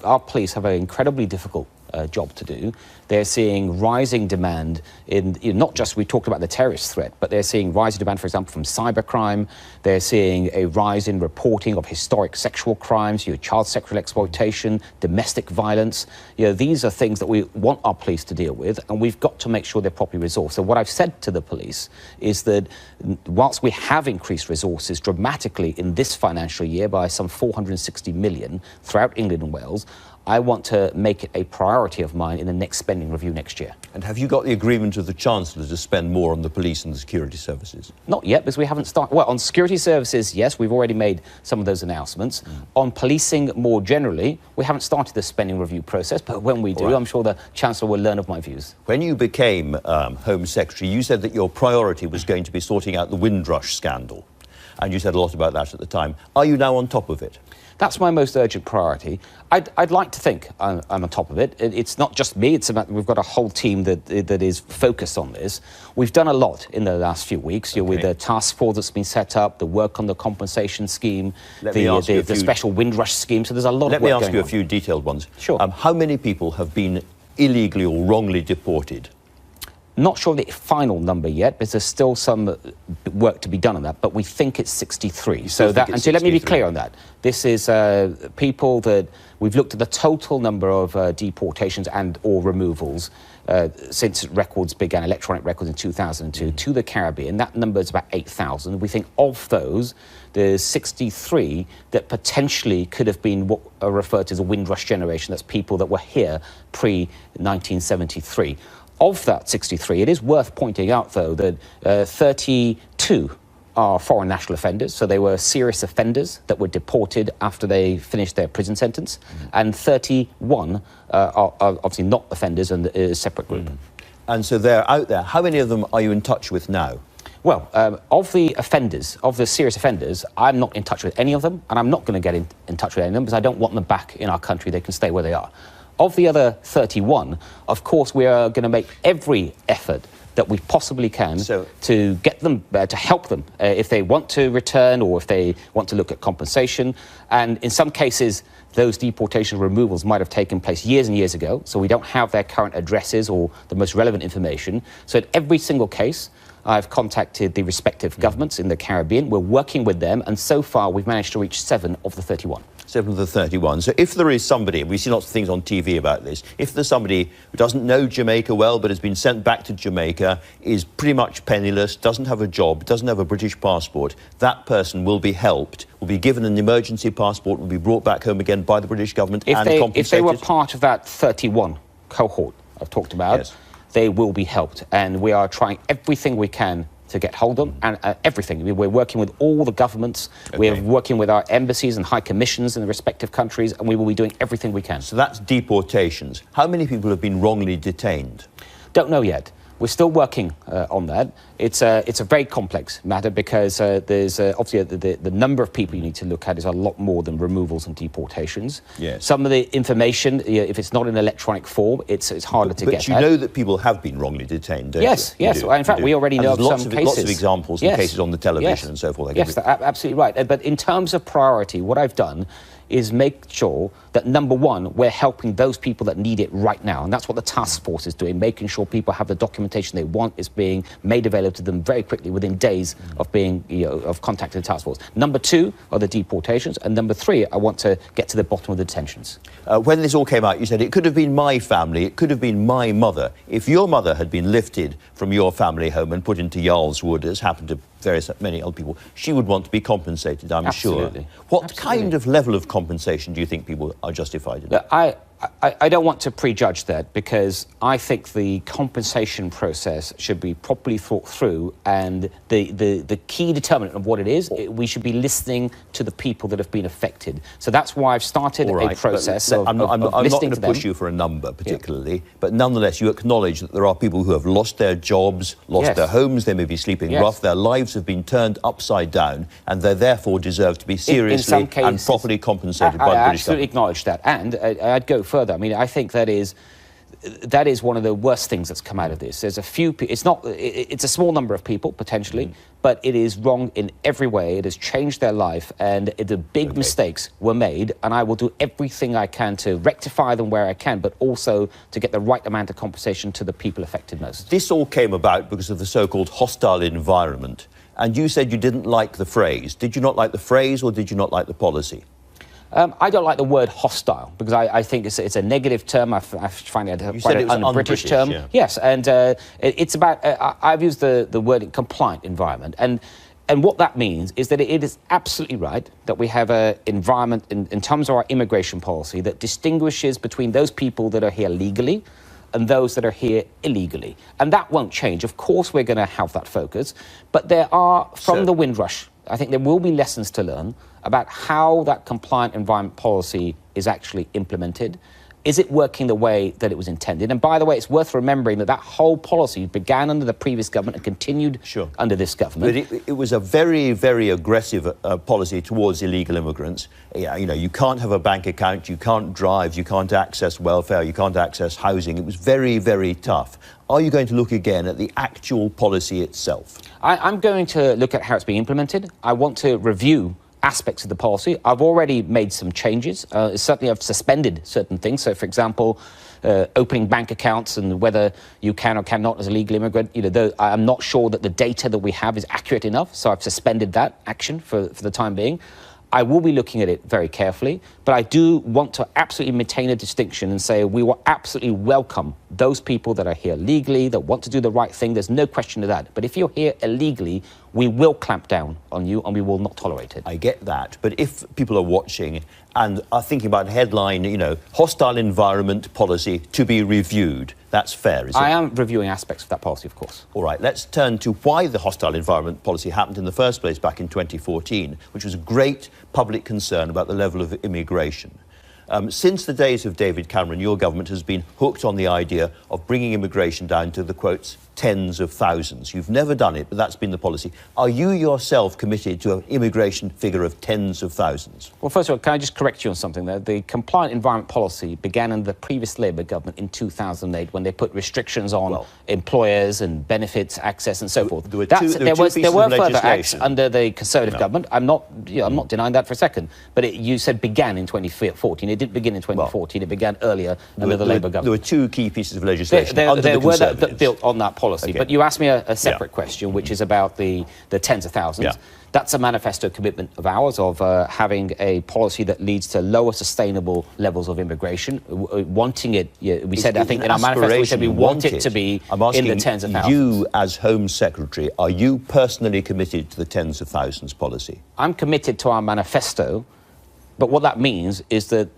our police have an incredibly difficult job to do. They're seeing rising demand in, not just, we talked about the terrorist threat, but they're seeing rising demand, for example, from cybercrime. They're seeing a rise in reporting of historic sexual crimes, child sexual exploitation, domestic violence. These are things that we want our police to deal with, and we've got to make sure they're properly resourced. So what I've said to the police is that whilst we have increased resources dramatically in this financial year by some 460 million throughout England and Wales, I want to make it a priority of mine in the next spending review next year. And have you got the agreement of the Chancellor to spend more on the police and the security services? Not yet, because we haven't started. Well, on security services, yes, we've already made some of those announcements. On policing more generally, we haven't started the spending review process, but when we do, I'm sure the Chancellor will learn of my views. When you became Home Secretary, you said that your priority was going to be sorting out the Windrush scandal. And you said a lot about that at the time. Are you now on top of it? That's my most urgent priority. I'd like to think I'm on top of it. It's not just me, we've got a whole team that is focused on this. We've done a lot in the last few weeks, with the task force that's been set up, the work on the compensation scheme, the special Windrush scheme, so there's a lot of work going on. Let me ask you a few detailed ones. Sure. How many people have been illegally or wrongly deported? Not sure the final number yet, because there's still some work to be done on that, but we think it's 63. So let me be clear on that. This is people that we've looked at the total number of deportations and or removals since records began, electronic records in 2002, to the Caribbean. That number is about 8,000. We think of those, there's 63 that potentially could have been what are referred to as a Windrush generation. That's people that were here pre-1973. Of that 63, it is worth pointing out, though, that 32 are foreign national offenders, so they were serious offenders that were deported after they finished their prison sentence, and 31 are obviously not offenders and a separate group. And so they're out there. How many of them are you in touch with now? Well, of the offenders, of the serious offenders, I'm not in touch with any of them, and I'm not going to get in touch with any of them because I don't want them back in our country. They can stay where they are. Of the other 31, of course, we are going to make every effort that we possibly can to get them, to help them if they want to return or if they want to look at compensation. And in some cases, those deportation removals might have taken place years and years ago, so we don't have their current addresses or the most relevant information. So in every single case, I've contacted the respective governments in the Caribbean. We're working with them, and so far we've managed to reach 7 of the 31. 7 of the 31. So if there is somebody, and we see lots of things on TV about this, if there's somebody who doesn't know Jamaica well but has been sent back to Jamaica, is pretty much penniless, doesn't have a job, doesn't have a British passport, that person will be helped, will be given an emergency passport, will be brought back home again by the British government and compensated. If they were part of that 31 cohort I've talked about, Yes. they will be helped. And we are trying everything we can to get hold of them, and everything. We're working with all the governments, we're working with our embassies and high commissions in the respective countries, and we will be doing everything we can. So that's deportations. How many people have been wrongly detained? Don't know yet. We're still working on that. It's a very complex matter because there's obviously the number of people you need to look at is a lot more than removals and deportations. Yes. Some of the information, if it's not in electronic form, it's harder to get But you at. know that people have been wrongly detained, don't Yes, you? yes. You do, In fact, you do. we already And know there's of some cases. Lots of examples and cases on the television Yes. and so forth. Yes, absolutely right. But in terms of priority, what I've done is make sure that, number one, we're helping those people that need it right now. And that's what the task force is doing, making sure people have the documentation they want is being made available to them very quickly within days of being, of contacting the task force. Number two are the deportations. And number three, I want to get to the bottom of the detentions. When this all came out, you said it could have been my family, it could have been my mother. If your mother had been lifted from your family home and put into Yarl's Wood, as happened to many other people, she would want to be compensated, I'm Absolutely. sure. What kind of level of compensation do you think people are justified in? I don't want to prejudge that because I think the compensation process should be properly thought through, and the key determinant of what it is, we should be listening to the people that have been affected. So that's why I've started a process of I'm not listening going to to push you for a number particularly, but nonetheless you acknowledge that there are people who have lost their jobs, lost their homes, they may be sleeping rough, their lives have been turned upside down, and they therefore deserve to be seriously and properly compensated by the British I absolutely government. acknowledge that, and I'd go further. I mean, I think that is one of the worst things that's come out of this. There's a few. It's a small number of people potentially, but it is wrong in every way. It has changed their life, and the big mistakes were made. And I will do everything I can to rectify them where I can, but also to get the right amount of compensation to the people affected most. This all came about because of the so-called hostile environment, and you said you didn't like the phrase. Did you not like the phrase, or did you not like the policy? I don't like the word hostile because I think it's a negative term. I find it quite an un-British term. Yeah. Yes, and it's about. I've used the word compliant environment, and what that means is that it is absolutely right that we have an environment in terms of our immigration policy that distinguishes between those people that are here legally and those that are here illegally, and that won't change. Of course, we're going to have that focus, but there are from the Windrush. I think there will be lessons to learn about how that compliant environment policy is actually implemented. Is it working the way that it was intended? And by the way, it's worth remembering that whole policy began under the previous government and continued under this government. But it was a very, very aggressive policy towards illegal immigrants. You can't have a bank account, you can't drive, you can't access welfare, you can't access housing. It was very, very tough. Are you going to look again at the actual policy itself? I'm going to look at how it's being implemented. I want to review aspects of the policy. I've already made some changes. Certainly I've suspended certain things. So, for example, opening bank accounts and whether you can or cannot as a legal immigrant, I'm not sure that the data that we have is accurate enough. So I've suspended that action for the time being. I will be looking at it very carefully, but I do want to absolutely maintain a distinction and say we will absolutely welcome those people that are here legally, that want to do the right thing. There's no question of that. But if you're here illegally, we will clamp down on you and we will not tolerate it. I get that. But if people are watching and are thinking about a headline, hostile environment policy to be reviewed, that's fair, is it? I am reviewing aspects of that policy, of course. All right, let's turn to why the hostile environment policy happened in the first place back in 2014, which was a great public concern about the level of immigration. Since the days of David Cameron, your government has been hooked on the idea of bringing immigration down to the, quotes, tens of thousands. You've never done it, but that's been the policy. Are you yourself committed to an immigration figure of tens of thousands? Well, first of all, can I just correct you on something there? The compliant environment policy began in the previous Labour government in 2008 when they put restrictions on employers and benefits, access and so forth. There were further acts under the Conservative government. I'm not denying that for a second. But you said began in 2014. It didn't begin in 2014. It began earlier under the Labour government. There were two key pieces of legislation there were that built on that policy. But you asked me a separate question, which is about the tens of thousands. Yeah. That's a manifesto commitment of ours of having a policy that leads to lower sustainable levels of immigration. Wanting it, we said, I think in our manifesto, we said we want it to be in the tens of thousands. You, as Home Secretary, are you personally committed to the tens of thousands policy? I'm committed to our manifesto, but what that means is that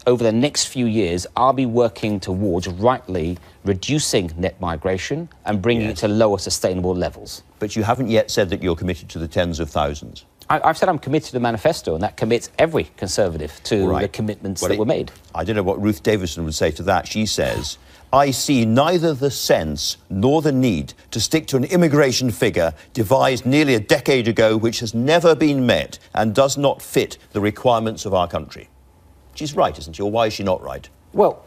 over the next few years, I'll be working towards rightly reducing net migration and bringing it to lower sustainable levels. But you haven't yet said that you're committed to the tens of thousands. I've said I'm committed to the manifesto, and that commits every Conservative to the commitments that were made. I don't know what Ruth Davison would say to that. She says, I see neither the sense nor the need to stick to an immigration figure devised nearly a decade ago which has never been met and does not fit the requirements of our country. She's right, isn't she? Or why is she not right? Well,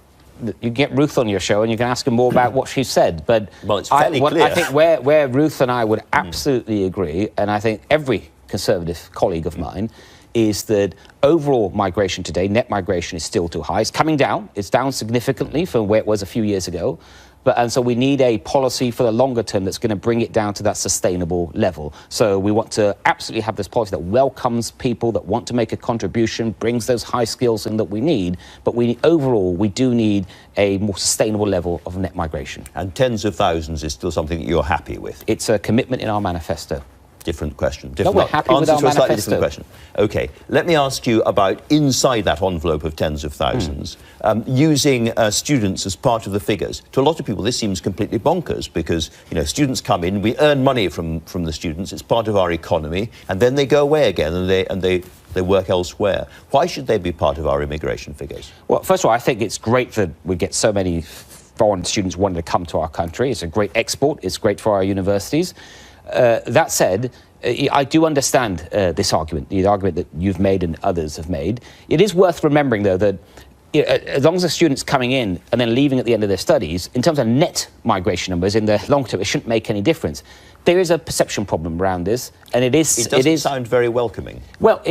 you get Ruth on your show and you can ask her more about what she said. But it's fairly clear. I think where Ruth and I would absolutely agree, and I think every Conservative colleague of mine, is that overall migration today, net migration, is still too high. It's coming down. It's down significantly from where it was a few years ago. And so we need a policy for the longer term that's going to bring it down to that sustainable level. So we want to absolutely have this policy that welcomes people that want to make a contribution, brings those high skills in that we need. But overall, we do need a more sustainable level of net migration. And tens of thousands is still something that you're happy with? It's a commitment in our manifesto. Different question. No, we're happy with our answer to a slightly manifesto. different question. OK, let me ask you about inside that envelope of tens of thousands, using students as part of the figures. To a lot of people, this seems completely bonkers because, you know, students come in, we earn money from the students, it's part of our economy, and then they go away again and they work elsewhere. Why should they be part of our immigration figures? Well, first of all, I think it's great that we get so many foreign students wanting to come to our country. It's a great export. It's great for our universities. That said, I do understand this argument, the argument that you've made and others have made. It is worth remembering, though, that as long as a student's coming in and then leaving at the end of their studies, in terms of net migration numbers in the long term, it shouldn't make any difference. There is a perception problem around this, and it doesn't sound very welcoming. Well,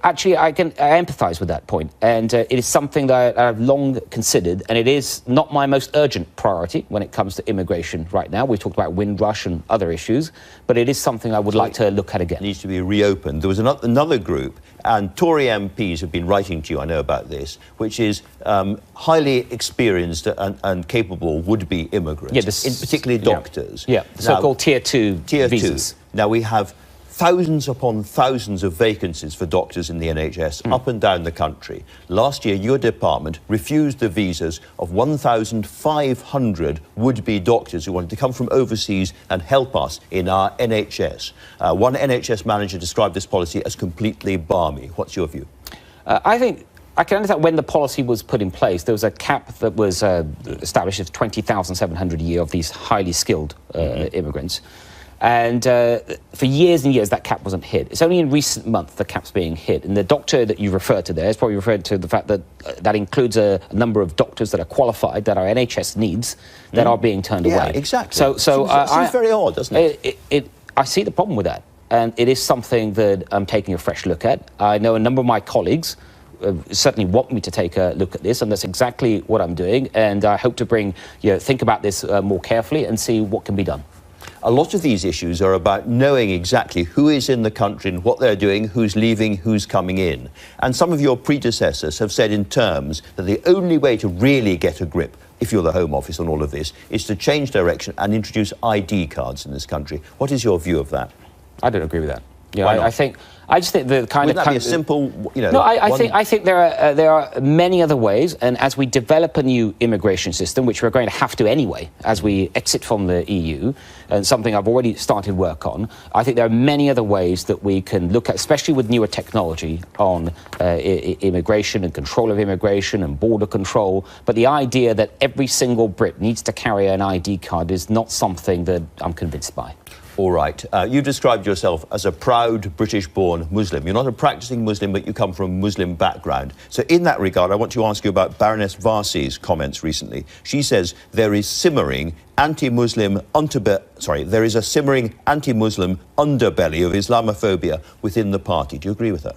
actually, I empathise with that point, and it is something that I've long considered, and it is not my most urgent priority when it comes to immigration right now. We've talked about Windrush and other issues, but it is something I would like to look at again. It needs to be reopened. There was another group, and Tory MPs have been writing to you, I know about this, which is highly experienced and capable would-be immigrants, particularly doctors. Yeah, the so-called Tier 2 visas. Now, we have thousands upon thousands of vacancies for doctors in the NHS up and down the country. Last year, your department refused the visas of 1,500 would-be doctors who wanted to come from overseas and help us in our NHS. One NHS manager described this policy as completely balmy. What's your view? I think I can understand when the policy was put in place, there was a cap that was established of 20,700 a year of these highly skilled immigrants. And for years and years, that cap wasn't hit. It's only in recent months the cap's being hit. And the doctor that you referred to there is probably referred to the fact that that includes a number of doctors that are qualified, that our NHS needs, that are being turned away. Yeah, exactly. So seems very odd, doesn't it? I see the problem with that. And it is something that I'm taking a fresh look at. I know a number of my colleagues certainly want me to take a look at this, and that's exactly what I'm doing. And I hope to think about this more carefully and see what can be done. A lot of these issues are about knowing exactly who is in the country and what they're doing, who's leaving, who's coming in. And some of your predecessors have said in terms that the only way to really get a grip, if you're the Home Office on all of this, is to change direction and introduce ID cards in this country. What is your view of that? I don't agree with that. Yeah, I just think the kind Wouldn't of that be a simple, No, I think there are many other ways, and as we develop a new immigration system, which we're going to have to anyway, as we exit from the EU, and something I've already started work on, I think there are many other ways that we can look at, especially with newer technology on immigration and control of immigration and border control. But the idea that every single Brit needs to carry an ID card is not something that I'm convinced by. All right. You described yourself as a proud British-born Muslim. You're not a practicing Muslim, but you come from a Muslim background. So in that regard, I want to ask you about Baroness Varsi's comments recently. She says there is simmering anti-Muslim there is a simmering anti-Muslim underbelly of Islamophobia within the party. Do you agree with her?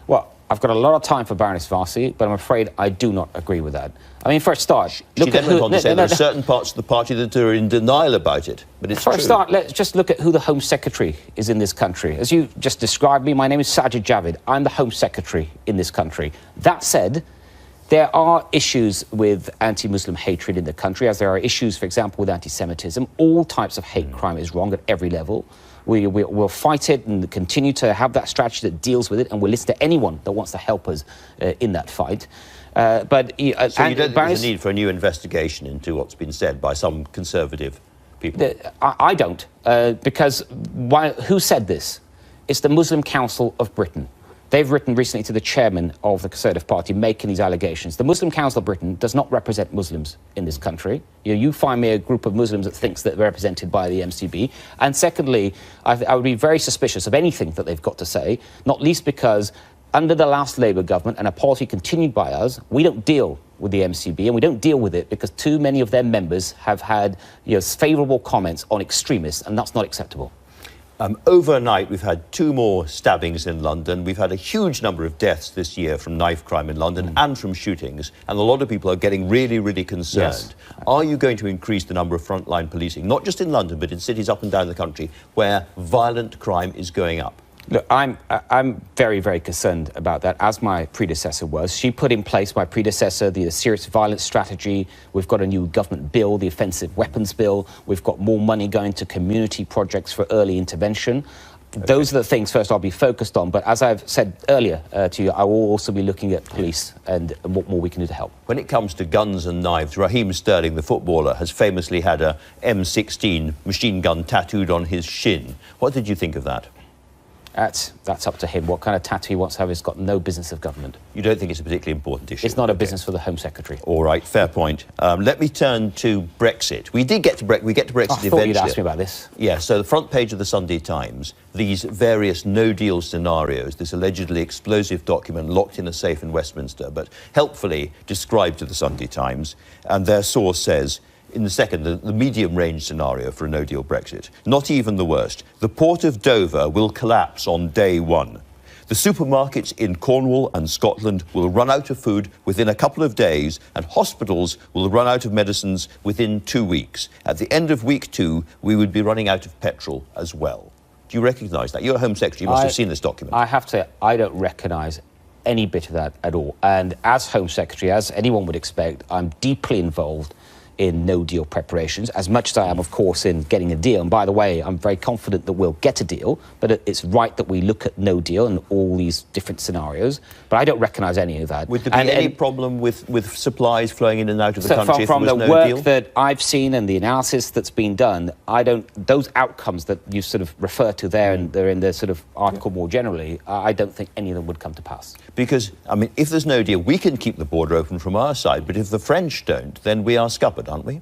Well, I've got a lot of time for Baroness Varsi, but I'm afraid I do not agree with that. I mean, for a start, she then went on to say there are certain parts of the party that are in denial about it, but it's true. For a start, let's just look at who the Home Secretary is in this country. As you just described me, my name is Sajid Javid. I'm the Home Secretary in this country. That said, there are issues with anti-Muslim hatred in the country, as there are issues, for example, with anti-Semitism. All types of hate crime is wrong at every level. We'll fight it and continue to have that strategy that deals with it, and we'll listen to anyone that wants to help us in that fight. So you don't think there's a need for a new investigation into what's been said by some Conservative people? I don't, because who said this? It's the Muslim Council of Britain. They've written recently to the chairman of the Conservative Party making these allegations. The Muslim Council of Britain does not represent Muslims in this country. You find me a group of Muslims that thinks that they're represented by the MCB. And secondly, I would be very suspicious of anything that they've got to say, not least because under the last Labour government and a policy continued by us, we don't deal with the MCB, and we don't deal with it because too many of their members have had favourable comments on extremists, and that's not acceptable. Overnight, we've had 2 more stabbings in London. We've had a huge number of deaths this year from knife crime in London and from shootings, and a lot of people are getting really, really concerned. Yes. Are you going to increase the number of frontline policing, not just in London, but in cities up and down the country where violent crime is going up? Look, I'm very, very concerned about that, as my predecessor was. She put in place, my predecessor, the serious violence strategy. We've got a new government bill, the offensive weapons bill. We've got more money going to community projects for early intervention. Okay. Those are the things, first, I'll be focused on. But as I've said earlier to you, I will also be looking at police and what more we can do to help. When it comes to guns and knives, Raheem Sterling, the footballer, has famously had a M16 machine gun tattooed on his shin. What did you think of that? That's up to him. What kind of tattoo he wants to have has got no business of government. You don't think it's a particularly important issue? It's not a business for the Home Secretary. All right, fair point. Let me turn to Brexit. We get to Brexit eventually. I thought you'd ask me about this. Yeah, so the front page of the Sunday Times, these various no-deal scenarios, this allegedly explosive document locked in a safe in Westminster, but helpfully described to the Sunday Times, and their source says, in the second, the medium-range scenario for a no-deal Brexit. Not even the worst. The port of Dover will collapse on day 1. The supermarkets in Cornwall and Scotland will run out of food within a couple of days, and hospitals will run out of medicines within 2 weeks. At the end of week 2, we would be running out of petrol as well. Do you recognise that? You're a Home Secretary, you must have seen this document. I have to say, I don't recognise any bit of that at all. And as Home Secretary, as anyone would expect, I'm deeply involved in no-deal preparations, as much as I am, of course, in getting a deal. And by the way, I'm very confident that we'll get a deal, but it's right that we look at no deal and all these different scenarios. But I don't recognise any of that. Would there be any problem with supplies flowing in and out of the country if there was no deal? From the work that I've seen and the analysis that's been done, those outcomes that you sort of refer to there, and they're in the sort of article more generally, I don't think any of them would come to pass. Because, I mean, if there's no deal, we can keep the border open from our side, but if the French don't, then we are scuppered, aren't we?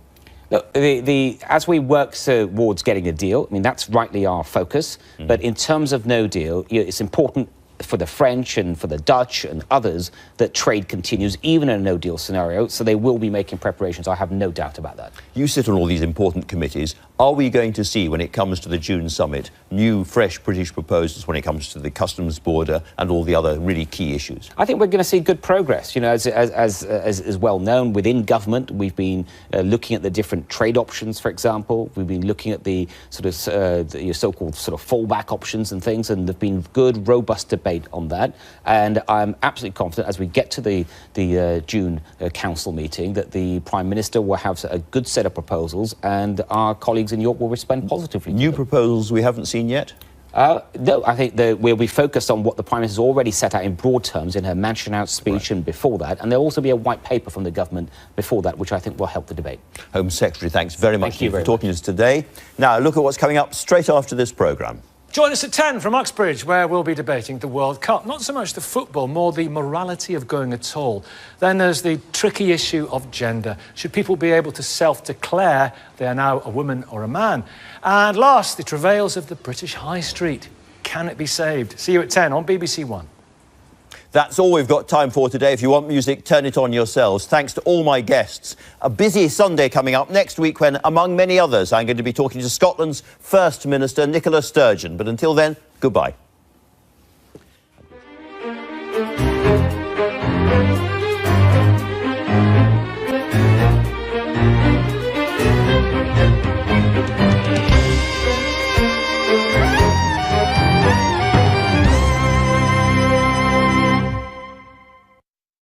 Look, as we work towards getting a deal, I mean, that's rightly our focus. But in terms of no deal, it's important for the French and for the Dutch and others that trade continues, even in a no-deal scenario. So they will be making preparations. I have no doubt about that. You sit on all these important committees. Are we going to see, when it comes to the June summit, new, fresh British proposals when it comes to the customs border and all the other really key issues? I think we're going to see good progress. You know, as well known, within government, we've been looking at the different trade options, for example. We've been looking at the sort of the so-called sort of fallback options and things, and there've been good, robust debate on that. And I'm absolutely confident as we get to the June Council meeting that the Prime Minister will have a good set of proposals, and our colleagues in York will respond positively. New proposals we haven't seen yet? No, I think we'll be focused on what the Prime Minister's already set out in broad terms in her Mansion House speech and before that, and there'll also be a white paper from the government before that, which I think will help the debate. Home Secretary, thanks very much for talking to us today. Now, look at what's coming up straight after this programme. Join us at 10 from Uxbridge, where we'll be debating the World Cup. Not so much the football, more the morality of going at all. Then there's the tricky issue of gender. Should people be able to self-declare they are now a woman or a man? And last, the travails of the British High Street. Can it be saved? See you at 10 on BBC One. That's all we've got time for today. If you want music, turn it on yourselves. Thanks to all my guests. A busy Sunday coming up next week when, among many others, I'm going to be talking to Scotland's First Minister, Nicola Sturgeon. But until then, goodbye.